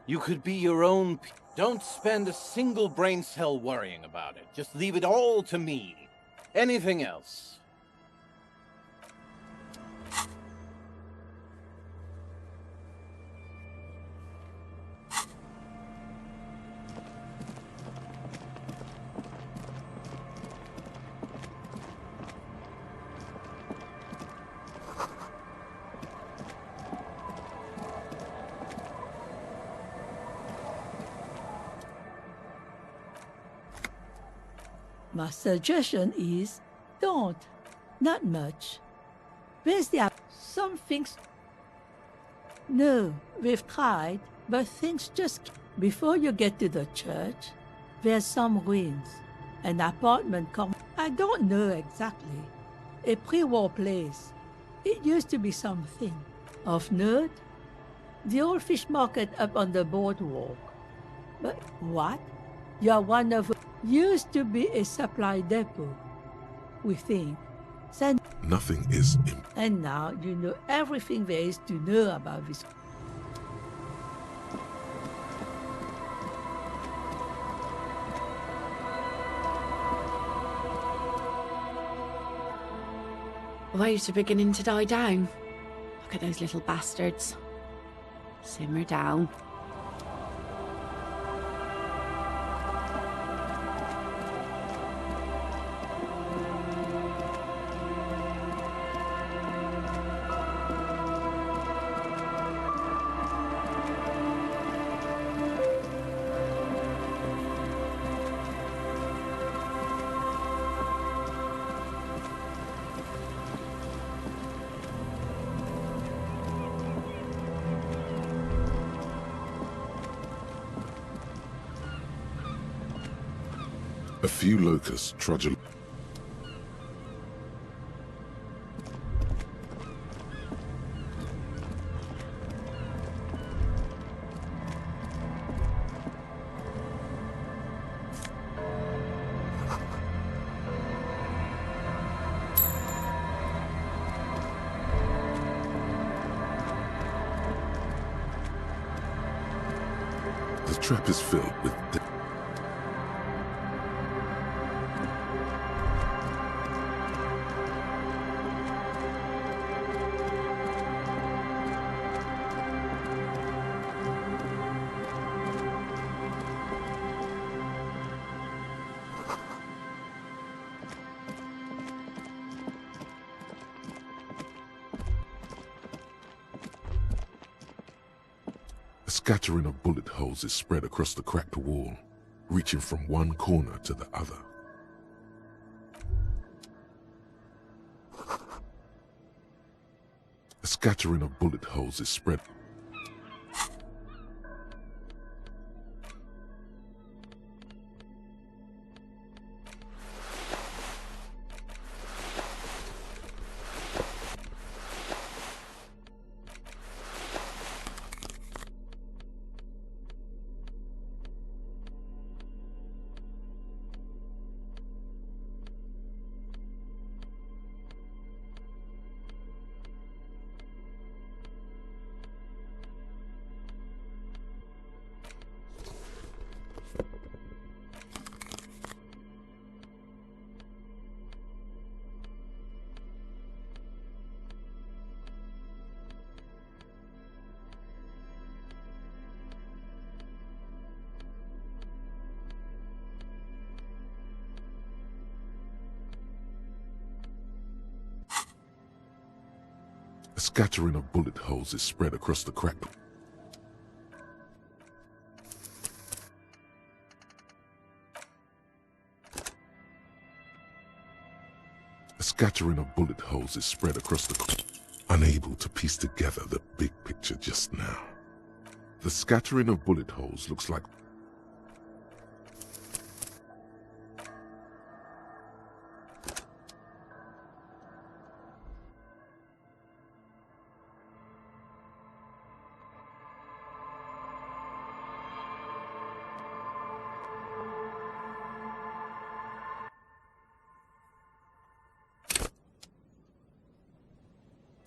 You could be your own. Don't spend a single brain cell worrying about it. Just leave it all to me. Anything else? My suggestion is don't. Not much. Where's the some things? No, we've tried, but things just. Before you get to the church, there's some ruins. An apartment I don't know exactly. A pre-war place. It used to be something. Of note, the old fish market up on the boardwalk. But what? You're one of used to be a supply depot, we think. Nothing is and now you know everything there is to know about this. Waves are beginning to die down. Look at those little bastards. Simmer down. A few locusts trudge along. The trap is filled with a scattering of bullet holes is spread across the cracked wall, reaching from one corner to the other. A scattering of bullet holes is spread. A scattering of bullet holes is spread across the cracked. A scattering of bullet holes is spread across the... Unable to piece together the big picture just now. The scattering of bullet holes looks like...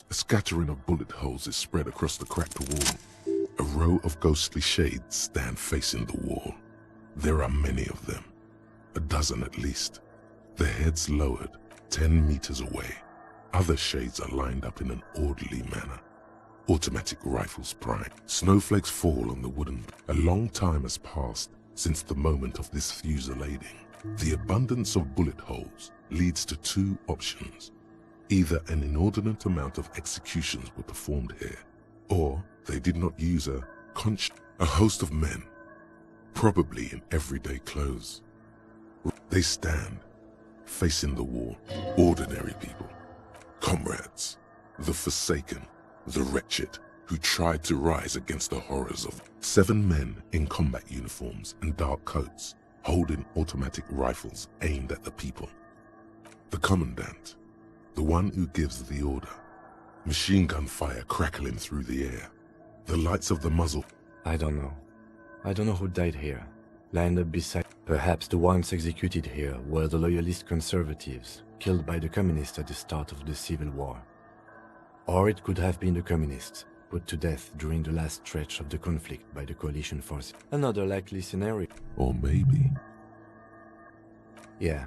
A scattering of bullet holes is spread across the cracked wall. A row of ghostly shades stand facing the wall. There are many of them, a dozen at least. Their heads lowered, 10 meters away. Other shades are lined up in an orderly manner. Automatic rifles prime. Snowflakes fall on the wooden. A long time has passed since the moment of this fusillading. The abundance of bullet holes leads to two options. Either an inordinate amount of executions were performed here, or they did not use a host of men, probably in everyday clothes. They stand, facing the wall, ordinary people, comrades, the forsaken, the wretched, who tried to rise against the horrors of 7 men in combat uniforms and dark coats, holding automatic rifles aimed at the people. The commandant, the one who gives the order. Machine gun fire crackling through the air. The lights of the muzzle. I don't know. I don't know who died here. Lined up beside... Perhaps the ones executed here were the loyalist conservatives, killed by the communists at the start of the Civil War. Or it could have been the communists, put to death during the last stretch of the conflict by the coalition forces. Another likely scenario. Or maybe... Yeah.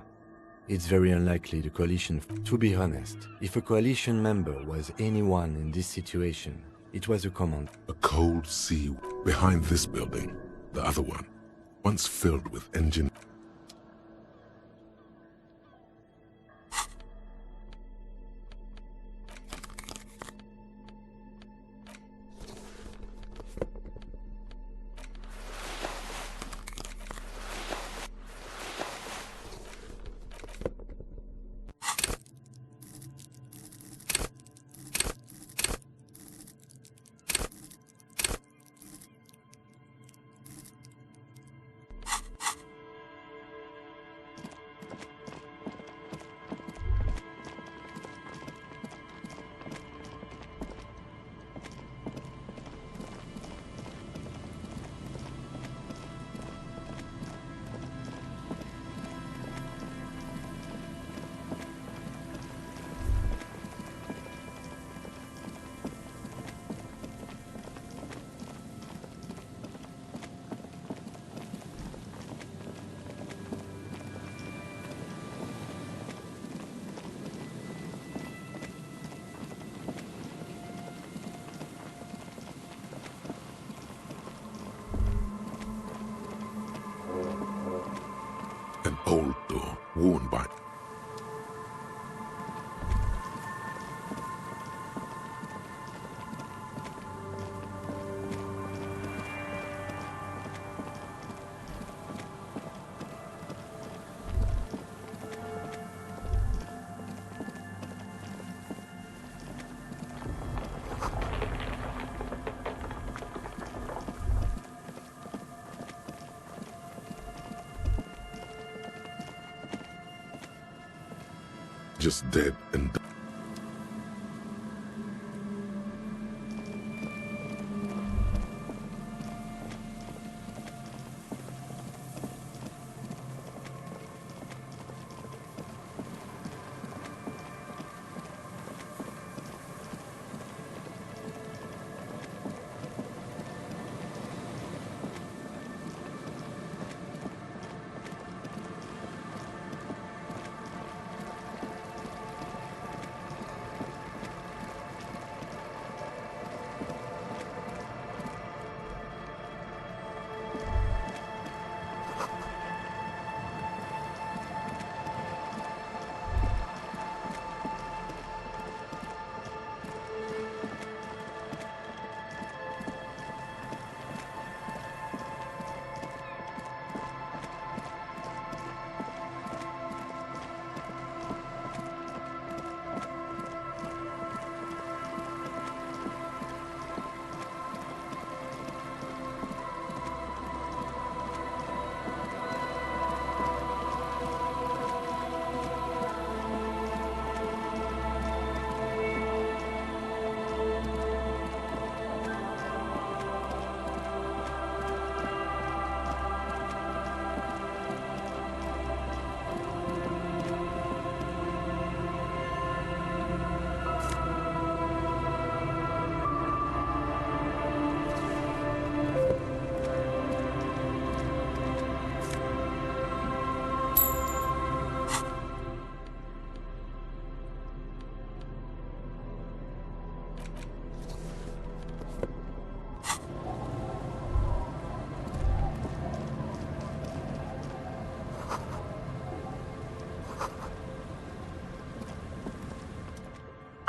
It's very unlikely the coalition... To be honest, if a coalition member was anyone in this situation, it was a command. A cold sea behind this building, the other one, once filled with engine... An old door, worn by... just dead and...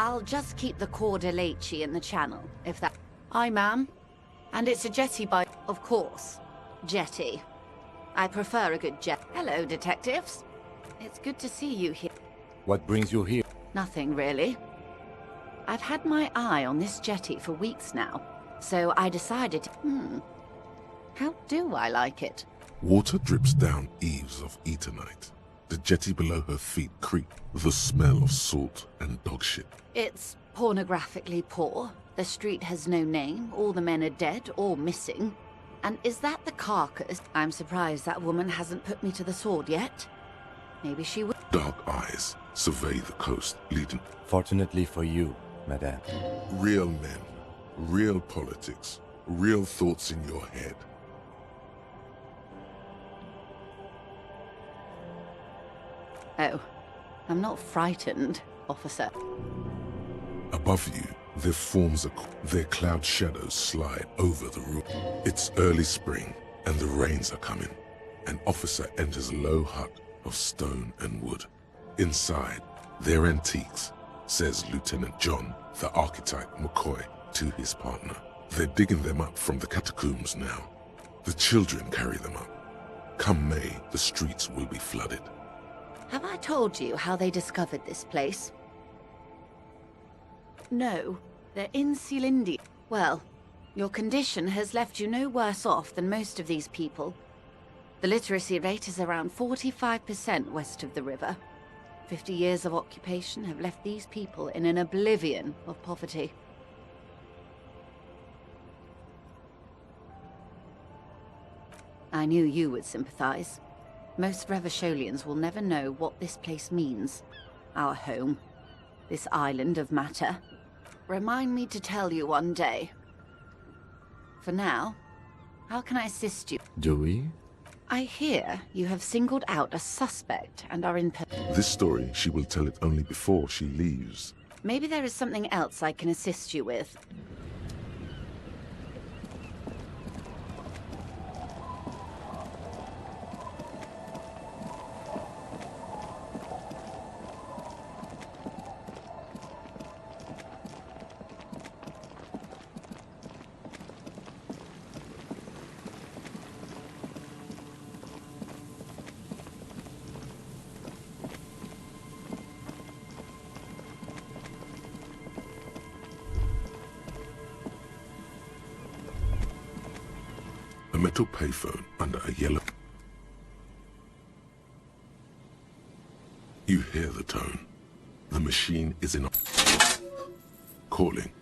I'll just keep the Corda Lacey in the channel, if that... Aye, ma'am. And it's a jetty by... Of course. Jetty. I prefer a good jet. Hello, detectives. It's good to see you here. What brings you here? Nothing, really. I've had my eye on this jetty for weeks now, so I decided... How do I like it? Water drips down eaves of Eternite. The jetty below her feet creak, the smell of salt and dog shit. It's pornographically poor. The street has no name, all the men are dead or missing. And is that the carcass? I'm surprised that woman hasn't put me to the sword yet. Maybe she would. Dark eyes survey the coast, leading... Fortunately for you, madame. Real men, real politics, real thoughts in your head. Oh, I'm not frightened, officer. Above you, there forms their cloud shadows slide over the roof. It's early spring, and the rains are coming. An officer enters a low hut of stone and wood. Inside, they're antiques, says Lieutenant John, the archetype McCoy, to his partner. They're digging them up from the catacombs now. The children carry them up. Come May, the streets will be flooded. Have I told you how they discovered this place? No, they're in Sealindia. Well, your condition has left you no worse off than most of these people. The literacy rate is around 45% west of the river. 50 years of occupation have left these people in an oblivion of poverty. I knew you would sympathize. Most Revacholians will never know what this place means. Our home. This island of matter. Remind me to tell you one day. For now, how can I assist you? Do we? I hear you have singled out a suspect and are in... This story, she will tell it only before she leaves. Maybe there is something else I can assist you with. A metal payphone under a yellow... You hear the tone. The machine is in... Calling.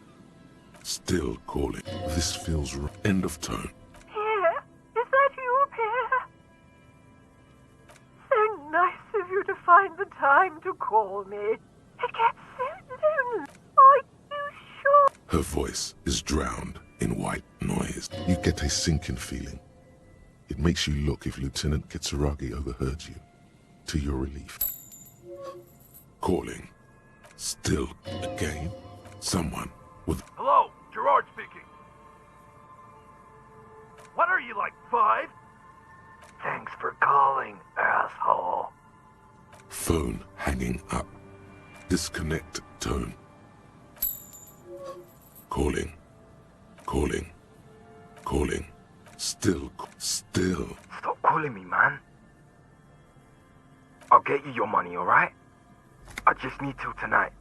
Still calling. This feels wrong. End of tone. Pierre, is that you, Pierre? So nice of you to find the time to call me. It gets so lonely. Are you sure? Her voice is drowned in white noise. You get a sinking feeling. It makes you look if Lieutenant Kitsuragi overheard you, to your relief. Calling. Still again. Someone with... Hello, Gerard speaking. What are you, like 5? Thanks for calling, asshole. Phone hanging up. Disconnect tone. Calling. Calling. Calling. Still. Stop calling me, man. I'll get you your money, alright? I just need till tonight.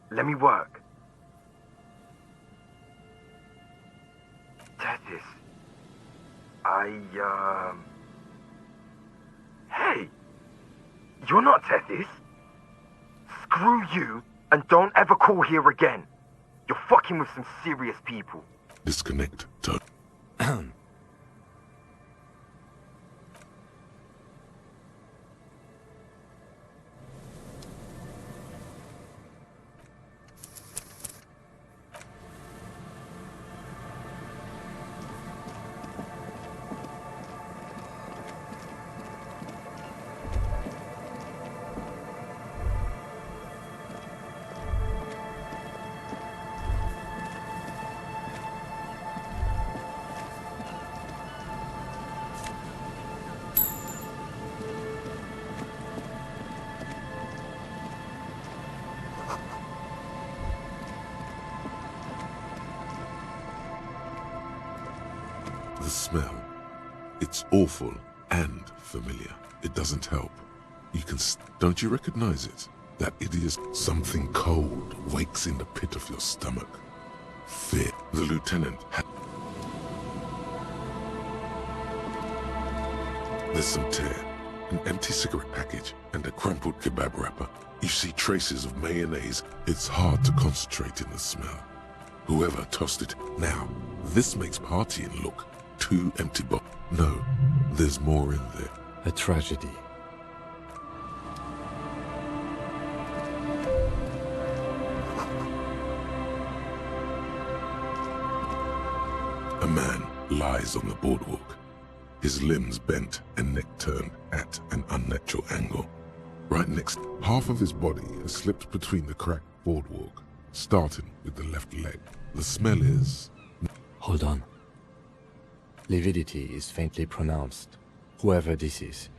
Let me work. Tethys. Hey! You're not Tethys. Screw you, and don't ever call here again. You're fucking with some serious people. Disconnect tone. The smell. It's awful and familiar. It doesn't help. You can... Don't you recognize it? That idiot... Something cold wakes in the pit of your stomach. Fear. The lieutenant had... There's some tear, an empty cigarette package, and a crumpled kebab wrapper. You see traces of mayonnaise. It's hard to concentrate in the smell. Whoever tossed it. Now, this makes partying look too empty, but no, there's more in there. A tragedy. A man lies on the boardwalk, his limbs bent and neck turned at an unnatural angle. Right next, half of his body has slipped between the cracked boardwalk, starting with the left leg. The smell is... Hold on. Lividity is faintly pronounced. Whoever this is...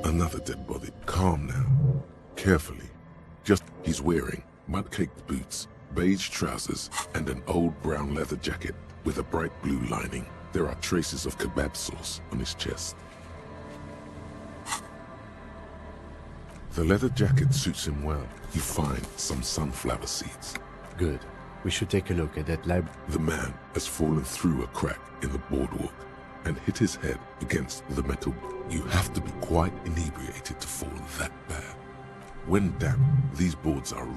Another dead body. Calm now. Carefully. Just... He's wearing mud-caked boots, beige trousers, and an old brown leather jacket with a bright blue lining. There are traces of kebab sauce on his chest. The leather jacket suits him well. You find some sunflower seeds. Good. We should take a look at that lab. The man has fallen through a crack in the boardwalk and hit his head against the metal. You have to be quite inebriated to fall that bad. When damp, these boards are...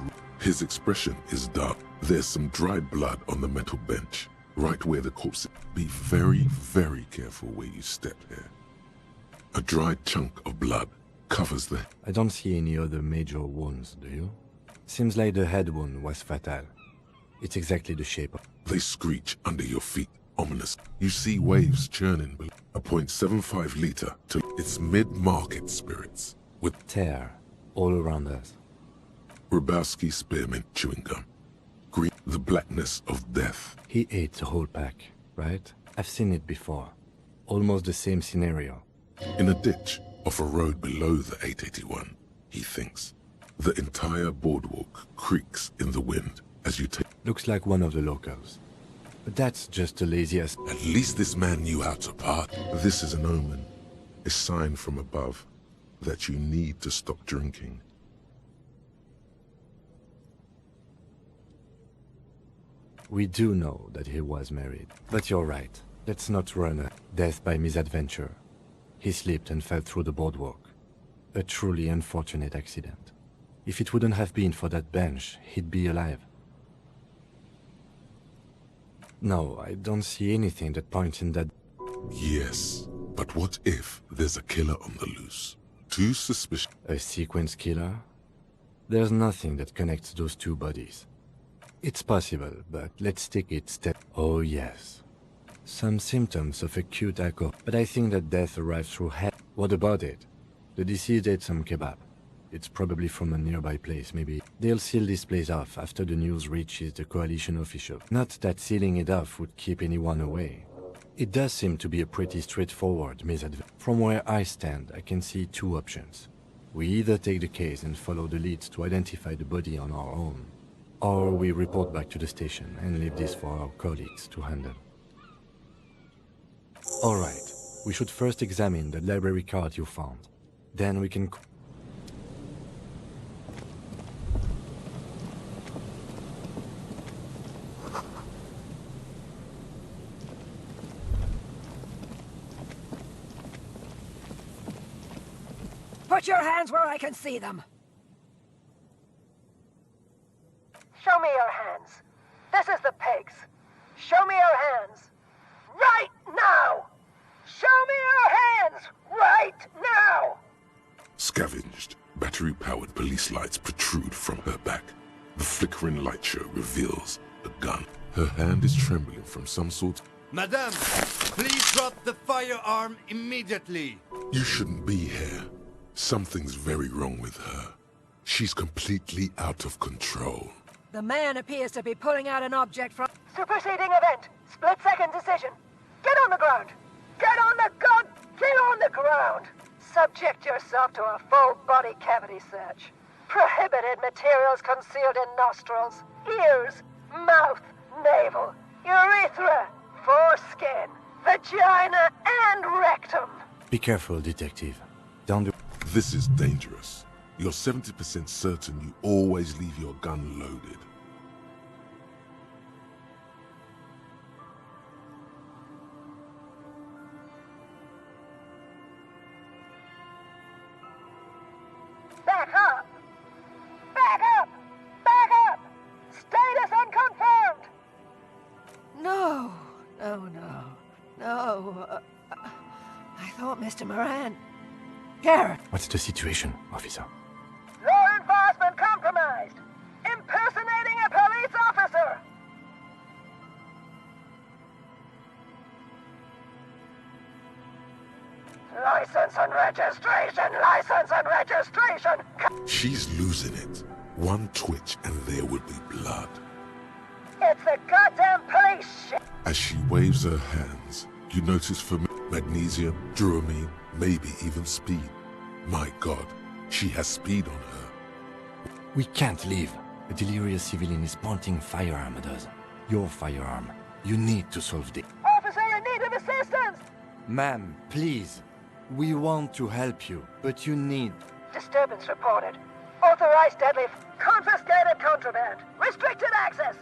His expression is dark. There's some dried blood on the metal bench, right where the corpse is. Be very, very careful where you step here. A dried chunk of blood covers the... I don't see any other major wounds, do you? Seems like the head wound was fatal. It's exactly the shape of... They screech under your feet, ominous. You see waves churning below. A .75 liter to its mid-market spirits with... Tear all around us. Rubowski spearmint chewing gum. Green, the blackness of death. He ate the whole pack, right? I've seen it before. Almost the same scenario. In a ditch off a road below the 881, he thinks. The entire boardwalk creaks in the wind as you take... Looks like one of the locals. But that's just the laziest... At least this man knew how to party. This is an omen, a sign from above that you need to stop drinking. We do know that he was married. But you're right. Let's not run a death by misadventure. He slipped and fell through the boardwalk. A truly unfortunate accident. If it wouldn't have been for that bench, he'd be alive. No, I don't see anything that points in that... Yes, but what if there's a killer on the loose? Too suspicious. A sequence killer? There's nothing that connects those two bodies. It's possible, but let's take it step... Oh yes. Some symptoms of acute alcohol, but I think that death arrived through head. What about it? The deceased ate some kebab. It's probably from a nearby place, maybe. They'll seal this place off after the news reaches the coalition official. Not that sealing it off would keep anyone away. It does seem to be a pretty straightforward misadventure. From where I stand, I can see two options. We either take the case and follow the leads to identify the body on our own, or we report back to the station and leave this for our colleagues to handle. Alright, we should first examine the library card you found. Then we can... Put your hands where I can see them. Show me your hands. This is the pigs. Show me your hands. Right now! Show me your hands! Right now! Scavenged, battery-powered police lights protrude from her back. The flickering light show reveals a gun. Her hand is trembling from some sort... Madame, please drop the firearm immediately. You shouldn't be here. Something's very wrong with her. She's completely out of control. The man appears to be pulling out an object from... Superseding event. Split-second decision. Get on the ground. Get on the god... Get on the ground. Subject yourself to a full body cavity search. Prohibited materials concealed in nostrils, ears, mouth, navel, urethra, foreskin, vagina, and rectum. Be careful, detective. Don't do... This is dangerous. You're 70% certain you always leave your gun loaded. Back up! Back up! Back up! Status unconfirmed! No. I thought Mr. Moran... Garrett! What's the situation, officer? Law enforcement compromised! Impersonating a police officer! License and registration! License and registration! She's losing it. One twitch and there would be blood. It's the goddamn police shit! As she waves her hands, you notice for magnesium, dramamine, maybe even speed. My God, she has speed on her. We can't leave. A delirious civilian is pointing firearm at us. Your firearm. You need to solve this. Officer in need of assistance! Ma'am, please. We want to help you, but you need... Disturbance reported. Authorized deadly... Confiscated contraband. Restricted access.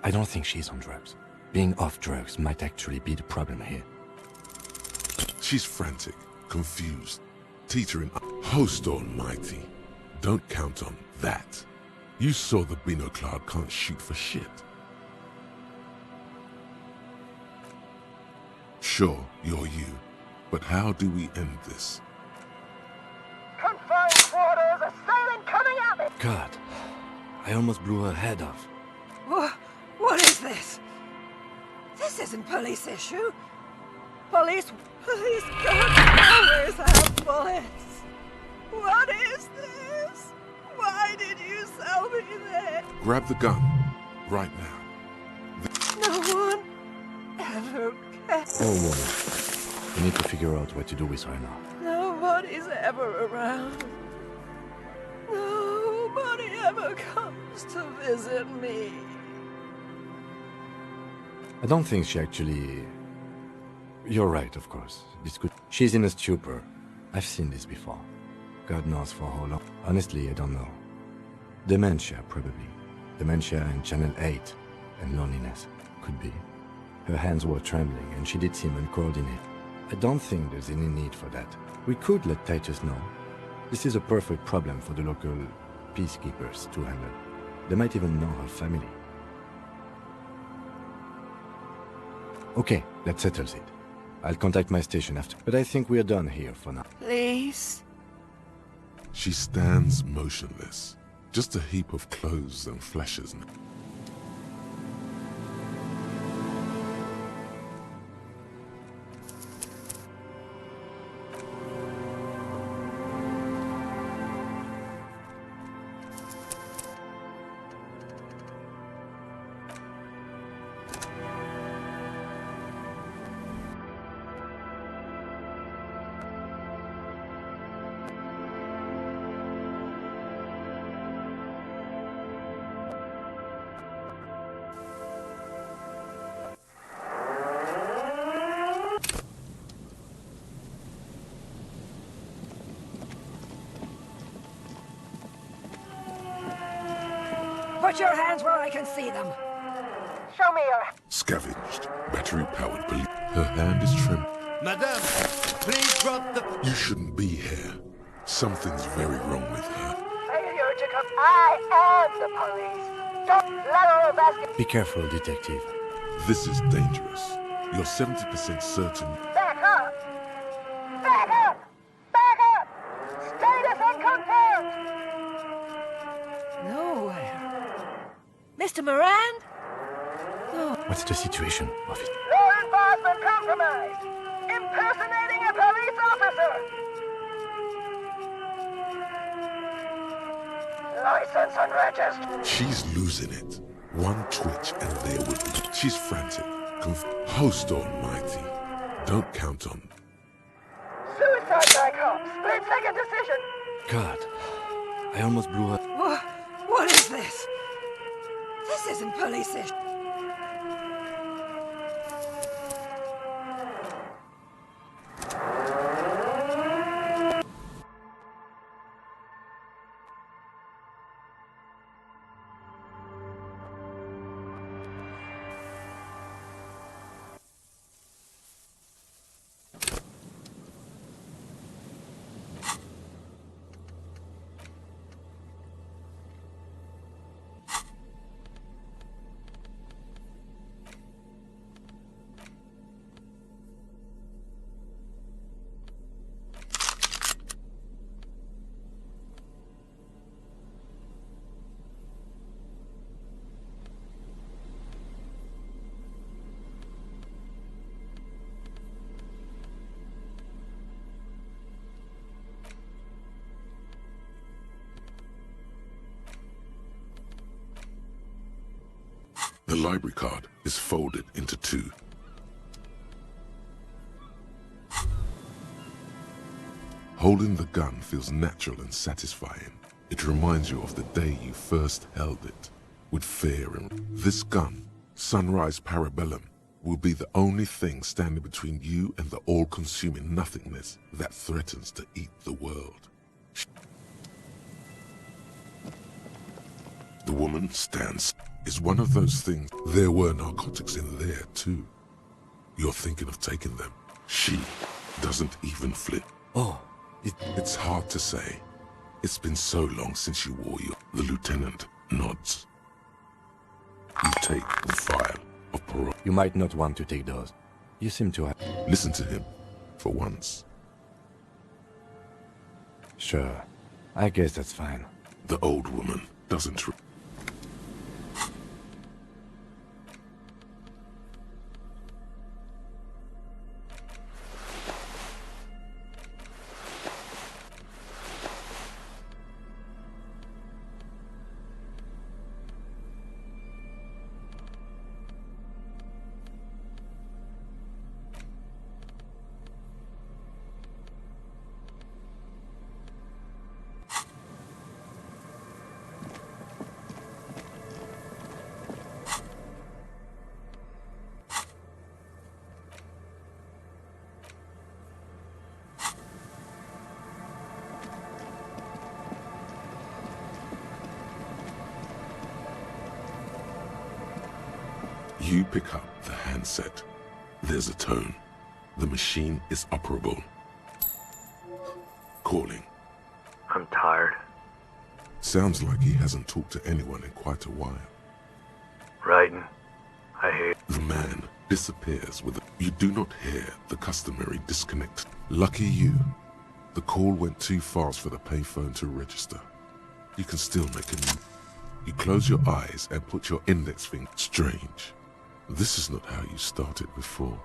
I don't think she's on drugs. Being off drugs might actually be the problem here. She's frantic, confused, teetering. Host almighty. Don't count on that. You saw the Beano Cloud can't shoot for shit. Sure, you're you. But how do we end this? Confined quarters, assailant coming at me! God, I almost blew her head off. What is this? This isn't police issue. Police guns always have bullets. What is this? Why did you sell me this? Grab the gun. Right now. No one ever cares. Oh, woman. We need to figure out what to do with her now. Nobody's ever around. Nobody ever comes to visit me. I don't think she actually... You're right, of course. This could... She's in a stupor. I've seen this before. God knows for how long. Honestly, I don't know. Dementia, probably. Dementia and Channel 8. And loneliness. Could be. Her hands were trembling and she did seem uncoordinated. I don't think there's any need for that. We could let Titus know. This is a perfect problem for the local peacekeepers to handle. They might even know her family. Okay, that settles it. I'll contact my station after. But I think we're done here for now. Please? She stands motionless. Just a heap of clothes and fleshes. Put your hands where I can see them. Show me your... Scavenged, battery-powered police. Her hand is trembling. Madame, please drop the... You shouldn't be here. Something's very wrong with her. Failure to come... I am the police. Don't let her investigate. Be careful, detective. This is dangerous. You're 70% certain. Back up! Back up! Back up! Status unconfirmed! Nowhere. Mr. Moran? No. What's the situation, officer? Law enforcement compromised! Impersonating a police officer! License unregistered. She's losing it. One twitch and there would be. She's frantic. Host almighty. Don't count on. Suicide by cop. Split-second decision. God, I almost blew her. What is this? This isn't police issue. library card is folded into two. Holding the gun feels natural and satisfying. It reminds you of the day you first held it, with fear and this gun, Sunrise Parabellum, will be the only thing standing between you and the all-consuming nothingness that threatens to eat the world. The woman stands is one of those things. There were narcotics in there too. You're thinking of taking them. She doesn't even flip. Oh. It's hard to say. It's been so long since you wore your... The lieutenant nods. You take the file of parole. You might not want to take those. You seem to have... Listen to him, for once. Sure. I guess that's fine. The old woman doesn't... You pick up the handset. There's a tone. The machine is operable. Calling. I'm tired. Sounds like he hasn't talked to anyone in quite a while. Writing. I hate... The man disappears with... You do not hear the customary disconnect. Lucky you. The call went too fast for the payphone to register. You can still make a... You close your eyes and put your index finger... Strange. This is not how you started before.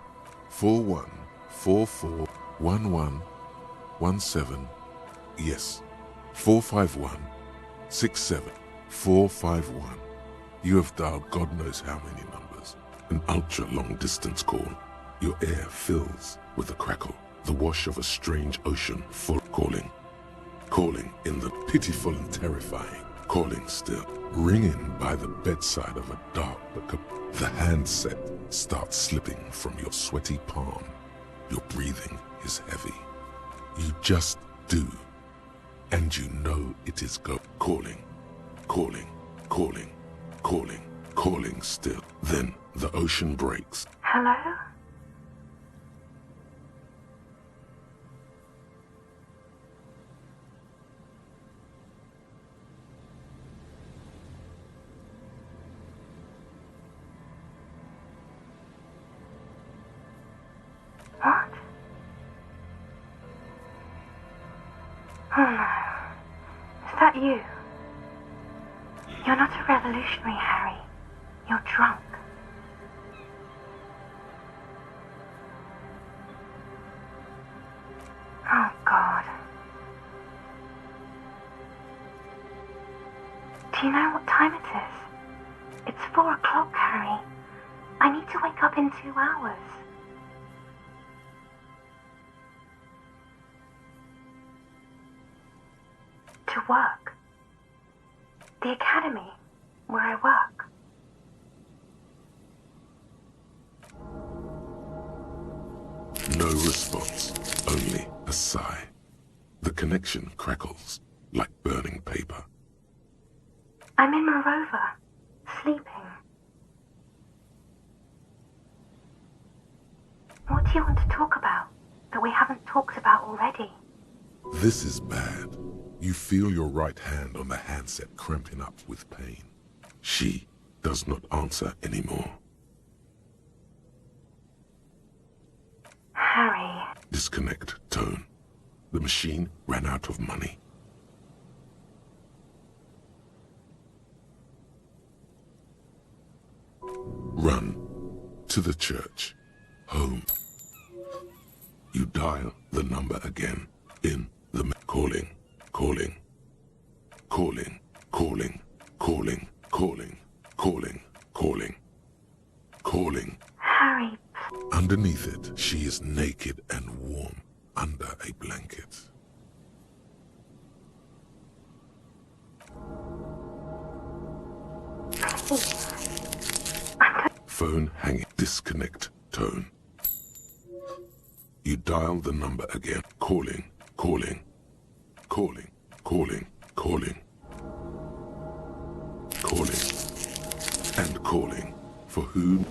41441117. Yes. 451-67-451. You have dialed God knows how many numbers. An ultra-long distance call. Your air fills with a crackle. The wash of a strange ocean full calling. Calling in the pitiful and terrifying. Calling still. Ringing by the bedside of a dark but... The handset starts slipping from your sweaty palm. Your breathing is heavy. You just do. And you know it is calling, calling, calling, calling, calling still. Then the ocean breaks. Hello? What? Oh no. Is that you? You're not a revolutionary, Harry. You're drunk. Oh God. Do you know what time it is? It's 4 o'clock, Harry. I need to wake up in 2 hours. To work. The academy, where I work. No response, only a sigh. The connection crackles like burning paper. I'm in Morova, sleeping. What do you want to talk about that we haven't talked about already? This is bad. You feel your right hand on the handset cramping up with pain. She does not answer anymore. Harry. Disconnect tone. The machine ran out of money. Run to the church. Home. You dial the number again. In the calling. Calling, calling, calling, calling, calling, calling, calling, calling. Harry. Underneath it, she is naked and warm under a blanket. Phone hanging. Disconnect tone. You dial the number again. Calling, calling, calling, calling, calling, calling, and calling. For whom?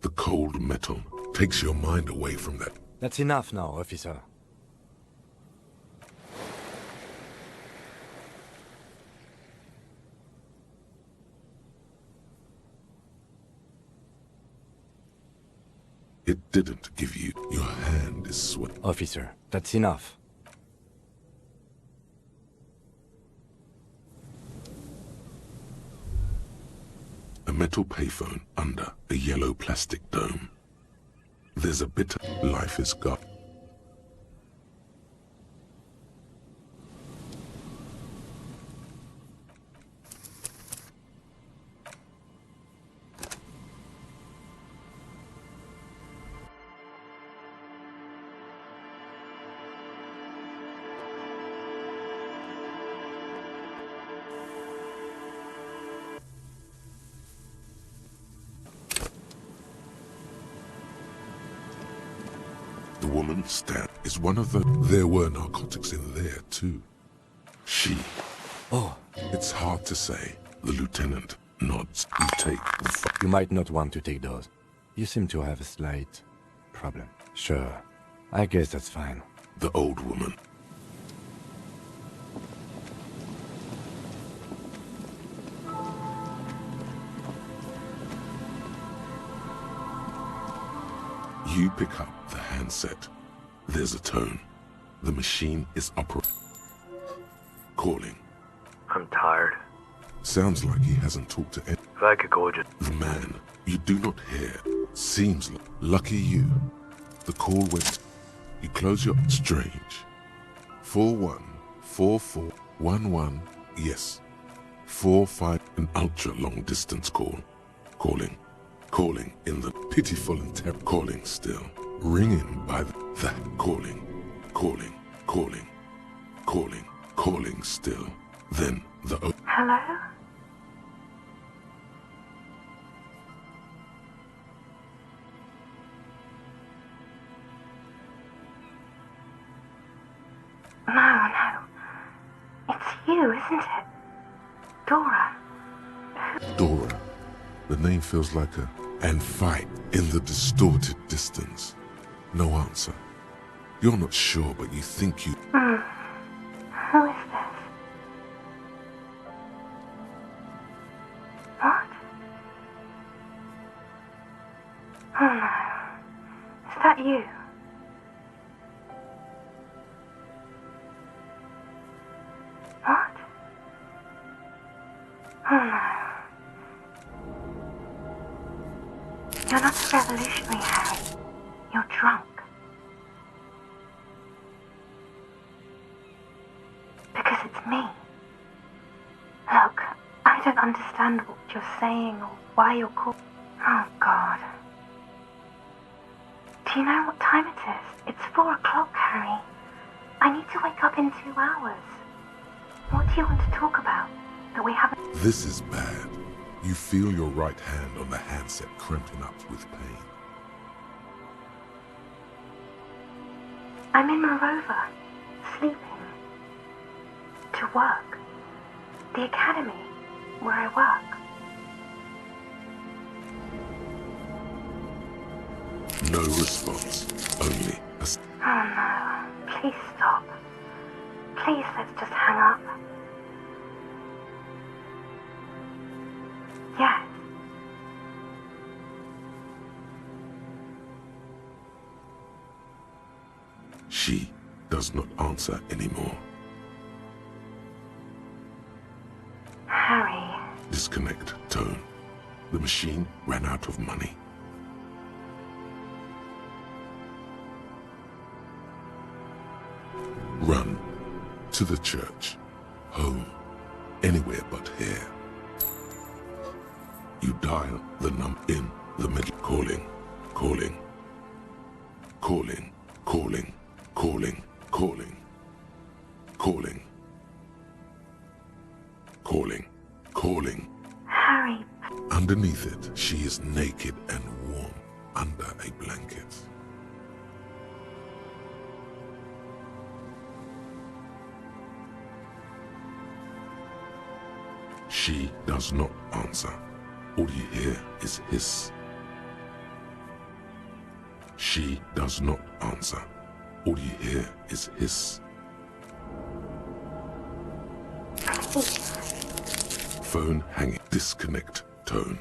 The cold metal takes your mind away from that. That's enough now, officer. It didn't give you. Your hand is sweat. Officer, that's enough. A metal payphone under a yellow plastic dome. There's a bit of life is gone. The woman Stan is one of the... There were narcotics in there too. She... Oh. It's hard to say. The lieutenant nods. You take the... You might not want to take those. You seem to have a slight problem. Sure. I guess that's fine. The old woman. You pick up the handset. There's a tone. The machine is operating. Calling. I'm tired. Sounds like he hasn't talked to anyone. If I could go just... The man you do not hear seems lucky you. The call went. You close your... Strange. 414411. Yes. 45. An ultra long distance call. Calling. Calling in the pitiful and terrible. Calling still. Ringing by the calling. Calling. Calling. Calling. Calling still. Then the... Hello? No. It's you, isn't it? Dora. Dora. The name feels like a... And fight in the distorted distance. No answer. You're not sure, but you think you... Who is this? What? Oh no. Is that you? What? Oh no. You're not a revolutionary, Harry. You're drunk. Because it's me. Look, I don't understand what you're saying or why you're called. Oh, God. Do you know what time it is? It's 4 o'clock, Harry. I need to wake up in 2 hours. What do you want to talk about that we haven't... This is bad. You feel your right hand on the handset cramping up with pain. I'm in Morova, sleeping. To work. The academy, where I work. No response. Only a... Oh no. Please stop. Please, let's just hang up. Yes. She does not answer anymore. Harry. Disconnect tone. The machine ran out of money. Run. To the church. Home. Anywhere but here. You dial the number in the middle. Calling. Calling. Calling. Calling. Calling. Calling. Calling. Calling. Calling. Harry. Underneath it, she is naked and warm under a blanket. She does not answer. All you hear is hiss. She does not answer. All you hear is hiss. Phone hanging. Disconnect tone.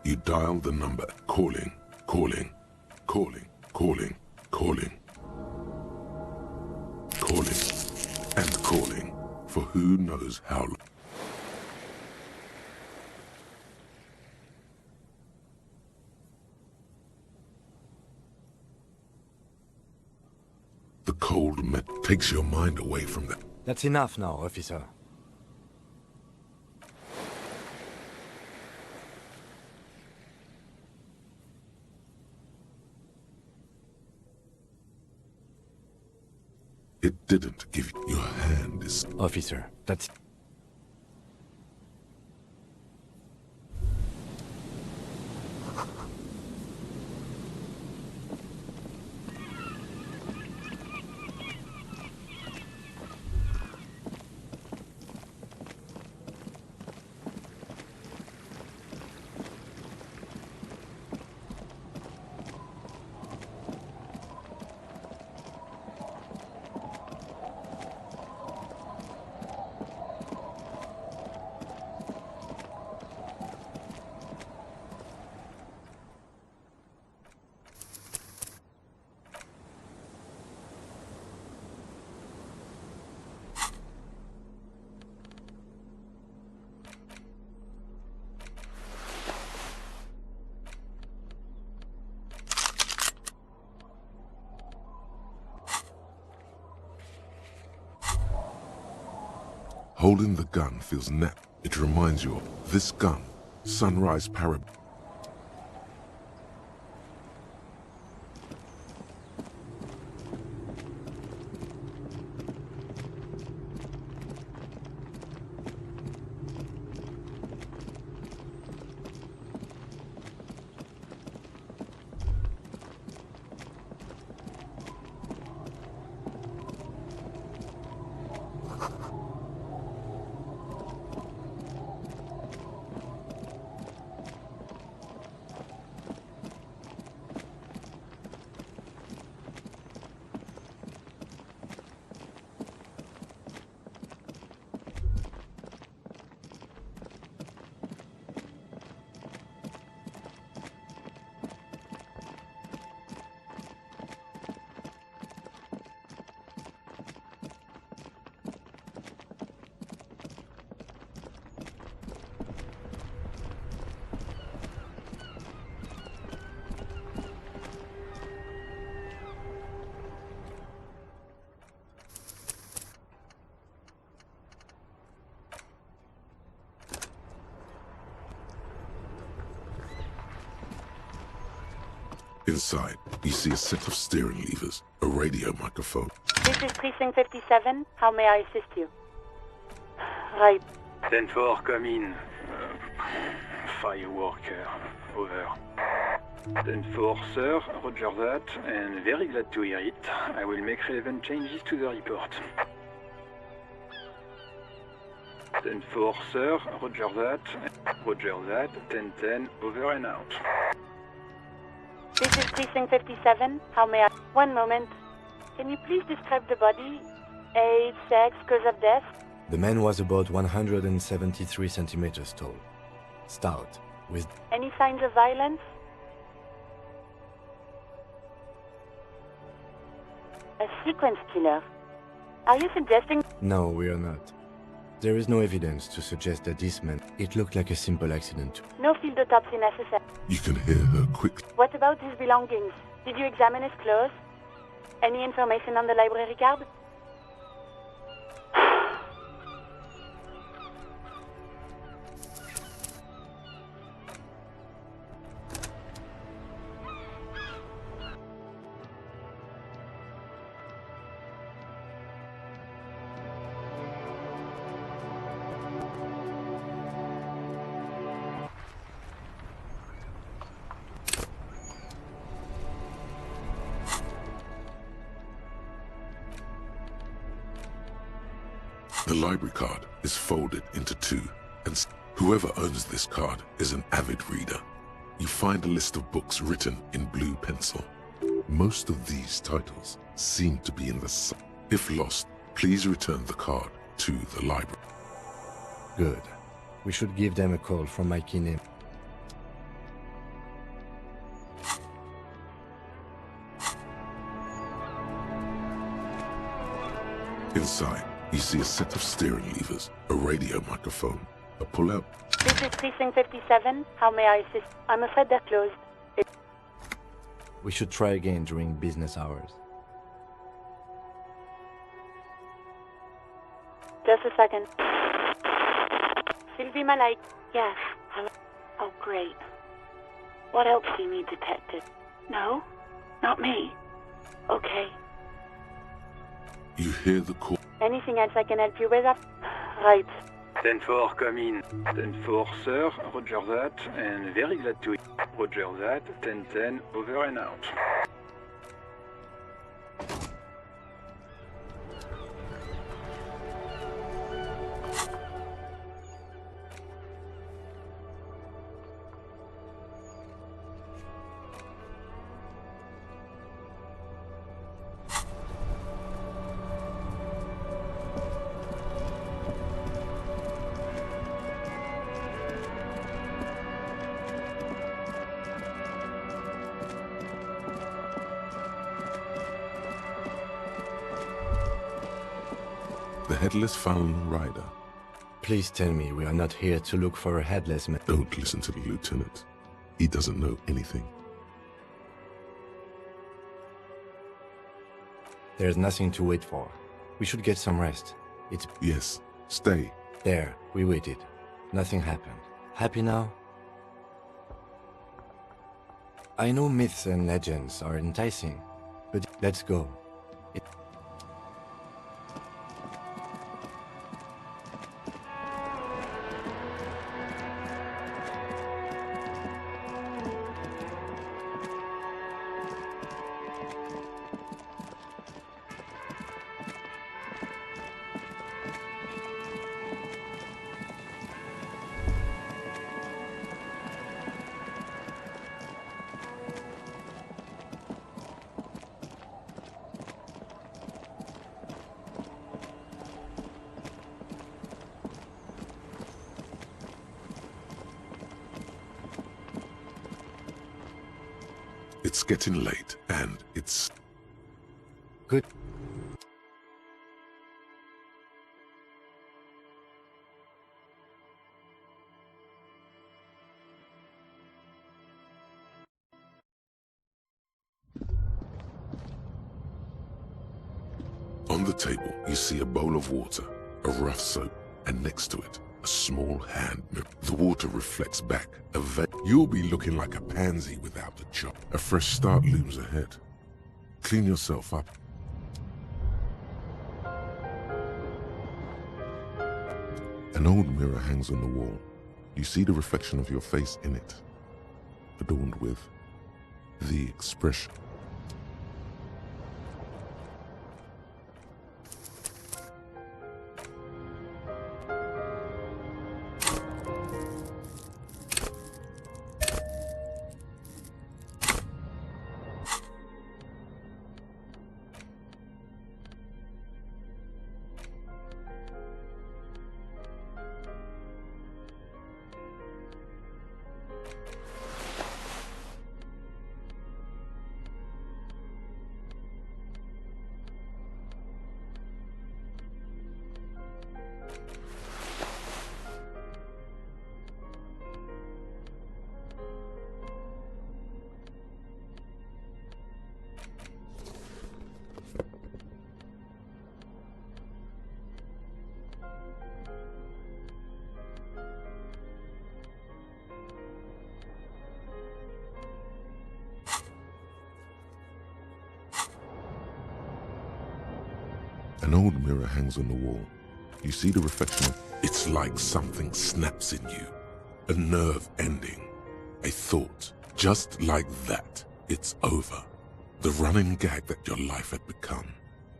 You dial the number. Calling, calling, calling, calling, calling. Calling and calling for who knows how long. The cold takes your mind away from that. That's enough now, officer. It didn't give you your hand is... Officer, that's... Holding the gun feels net. It reminds you of this gun, Sunrise Parab. Inside, you see a set of steering levers, a radio microphone. This is Precinct 57. How may I assist you? Right. 10-4, come in. Fireworker, over. 10-4, sir, roger that, and very glad to hear it. I will make relevant changes to the report. 10-4, sir, roger that, 10-10, over and out. This is Precinct 57. How may I... One moment. Can you please describe the body? Age, sex, cause of death? The man was about 173 centimeters tall. Stout, with... Any signs of violence? A sequence killer? Are you suggesting... No, we are not. There is no evidence to suggest that this man... It looked like a simple accident. No field autopsy necessary. You can hear her quick. What about his belongings? Did you examine his clothes? Any information on the library card? The library card is folded into two, and whoever owns this card is an avid reader. You find a list of books written in blue pencil. Most of these titles seem to be in the sun. If lost, please return the card to the library. Good. We should give them a call from my key name. Inside, you see a set of steering levers, a radio microphone, a pull-out. This is Precinct 57. How may I assist? I'm afraid they're closed. We should try again during business hours. Just a second. Sylvie Malike. Yes. Hello. Oh, great. What else do you need detected? No? Not me. Okay. You hear the call. Anything else I can help you with? Right. 10-4, come in. 10-4, sir. Roger that. And very glad to... Roger that. 10-10, over and out. The headless Fallon rider. Please tell me we are not here to look for a headless man. Don't listen to the lieutenant. He doesn't know anything. There's nothing to wait for. We should get some rest. It's... Yes, stay. There, we waited. Nothing happened. Happy now? I know myths and legends are enticing, but let's go. It's getting late, and it's... Good. On the table, you see a bowl of water, a rough soap, and next to it, a small hand mirror. The water reflects back a You'll be looking like a pansy without a job. A fresh start looms ahead. Clean yourself up. An old mirror hangs on the wall. You see the reflection of your face in it, adorned with the expression. An old mirror hangs on the wall. You see the reflection of... It's like something snaps in you. A nerve ending. A thought. Just like that, it's over. The running gag that your life had become.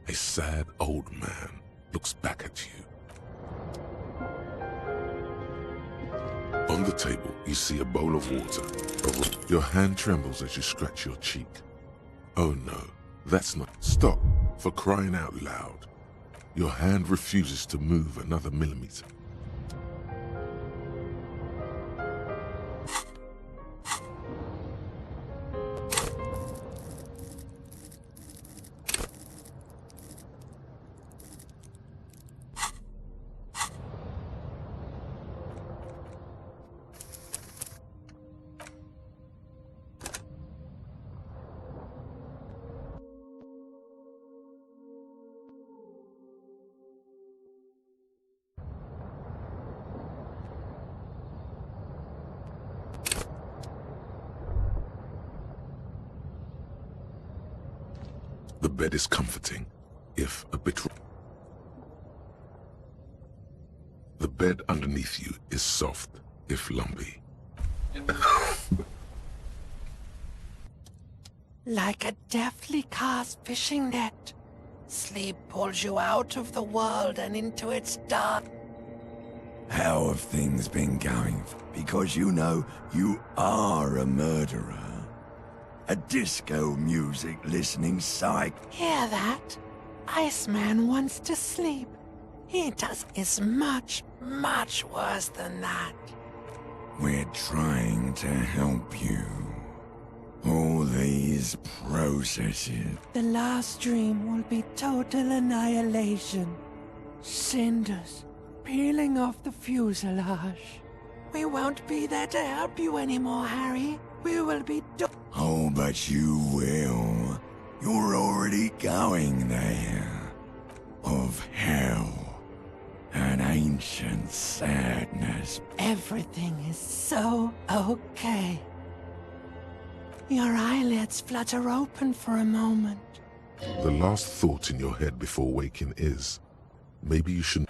A sad old man looks back at you. On the table, you see a bowl of water. Your hand trembles as you scratch your cheek. Oh no, that's not... Stop, for crying out loud. Your hand refuses to move another millimeter. The bed is comforting, if a bit... The bed underneath you is soft, if lumpy. Like a deftly cast fishing net, sleep pulls you out of the world and into its dark. How have things been going? Because you know you are a murderer. A disco music listening psych. Hear that? Iceman wants to sleep. He does is much, much worse than that. We're trying to help you. All these processes. The last dream will be total annihilation. Cinders peeling off the fuselage. We won't be there to help you anymore, Harry. We will be Oh, but you will. You're already going there. Of hell. An ancient sadness. Everything is so okay. Your eyelids flutter open for a moment. The last thought in your head before waking is, maybe you shouldn't...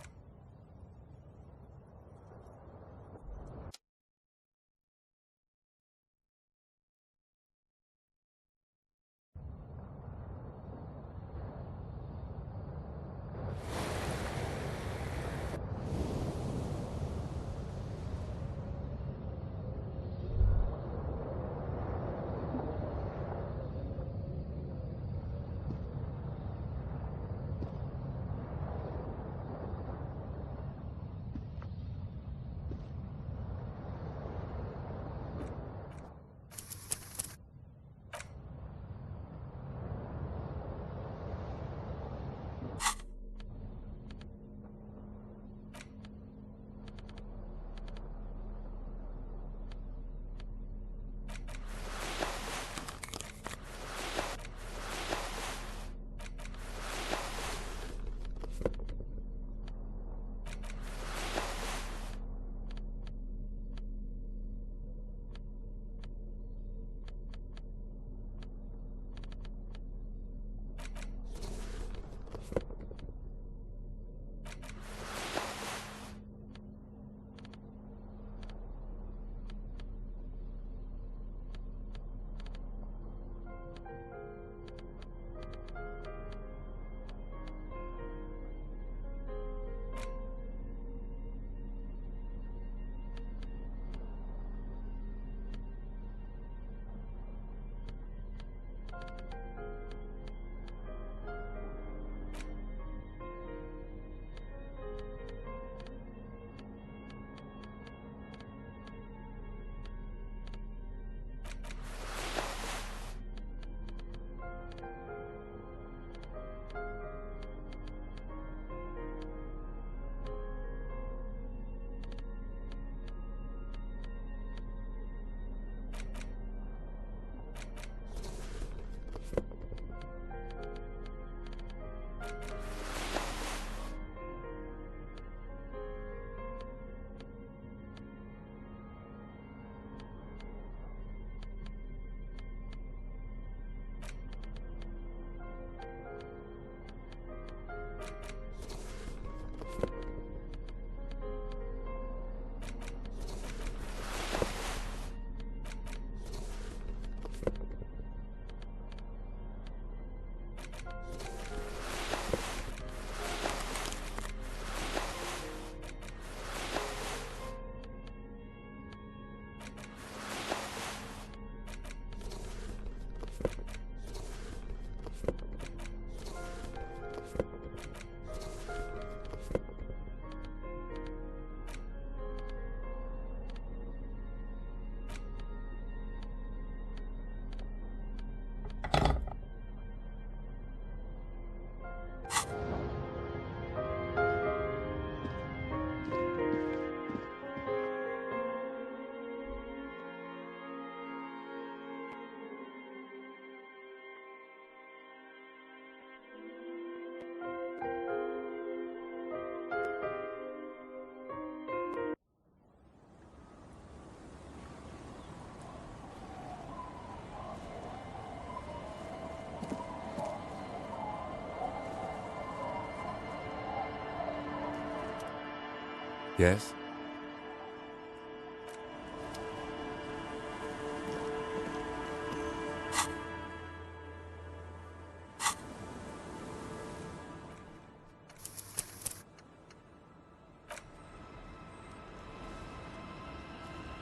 Yes?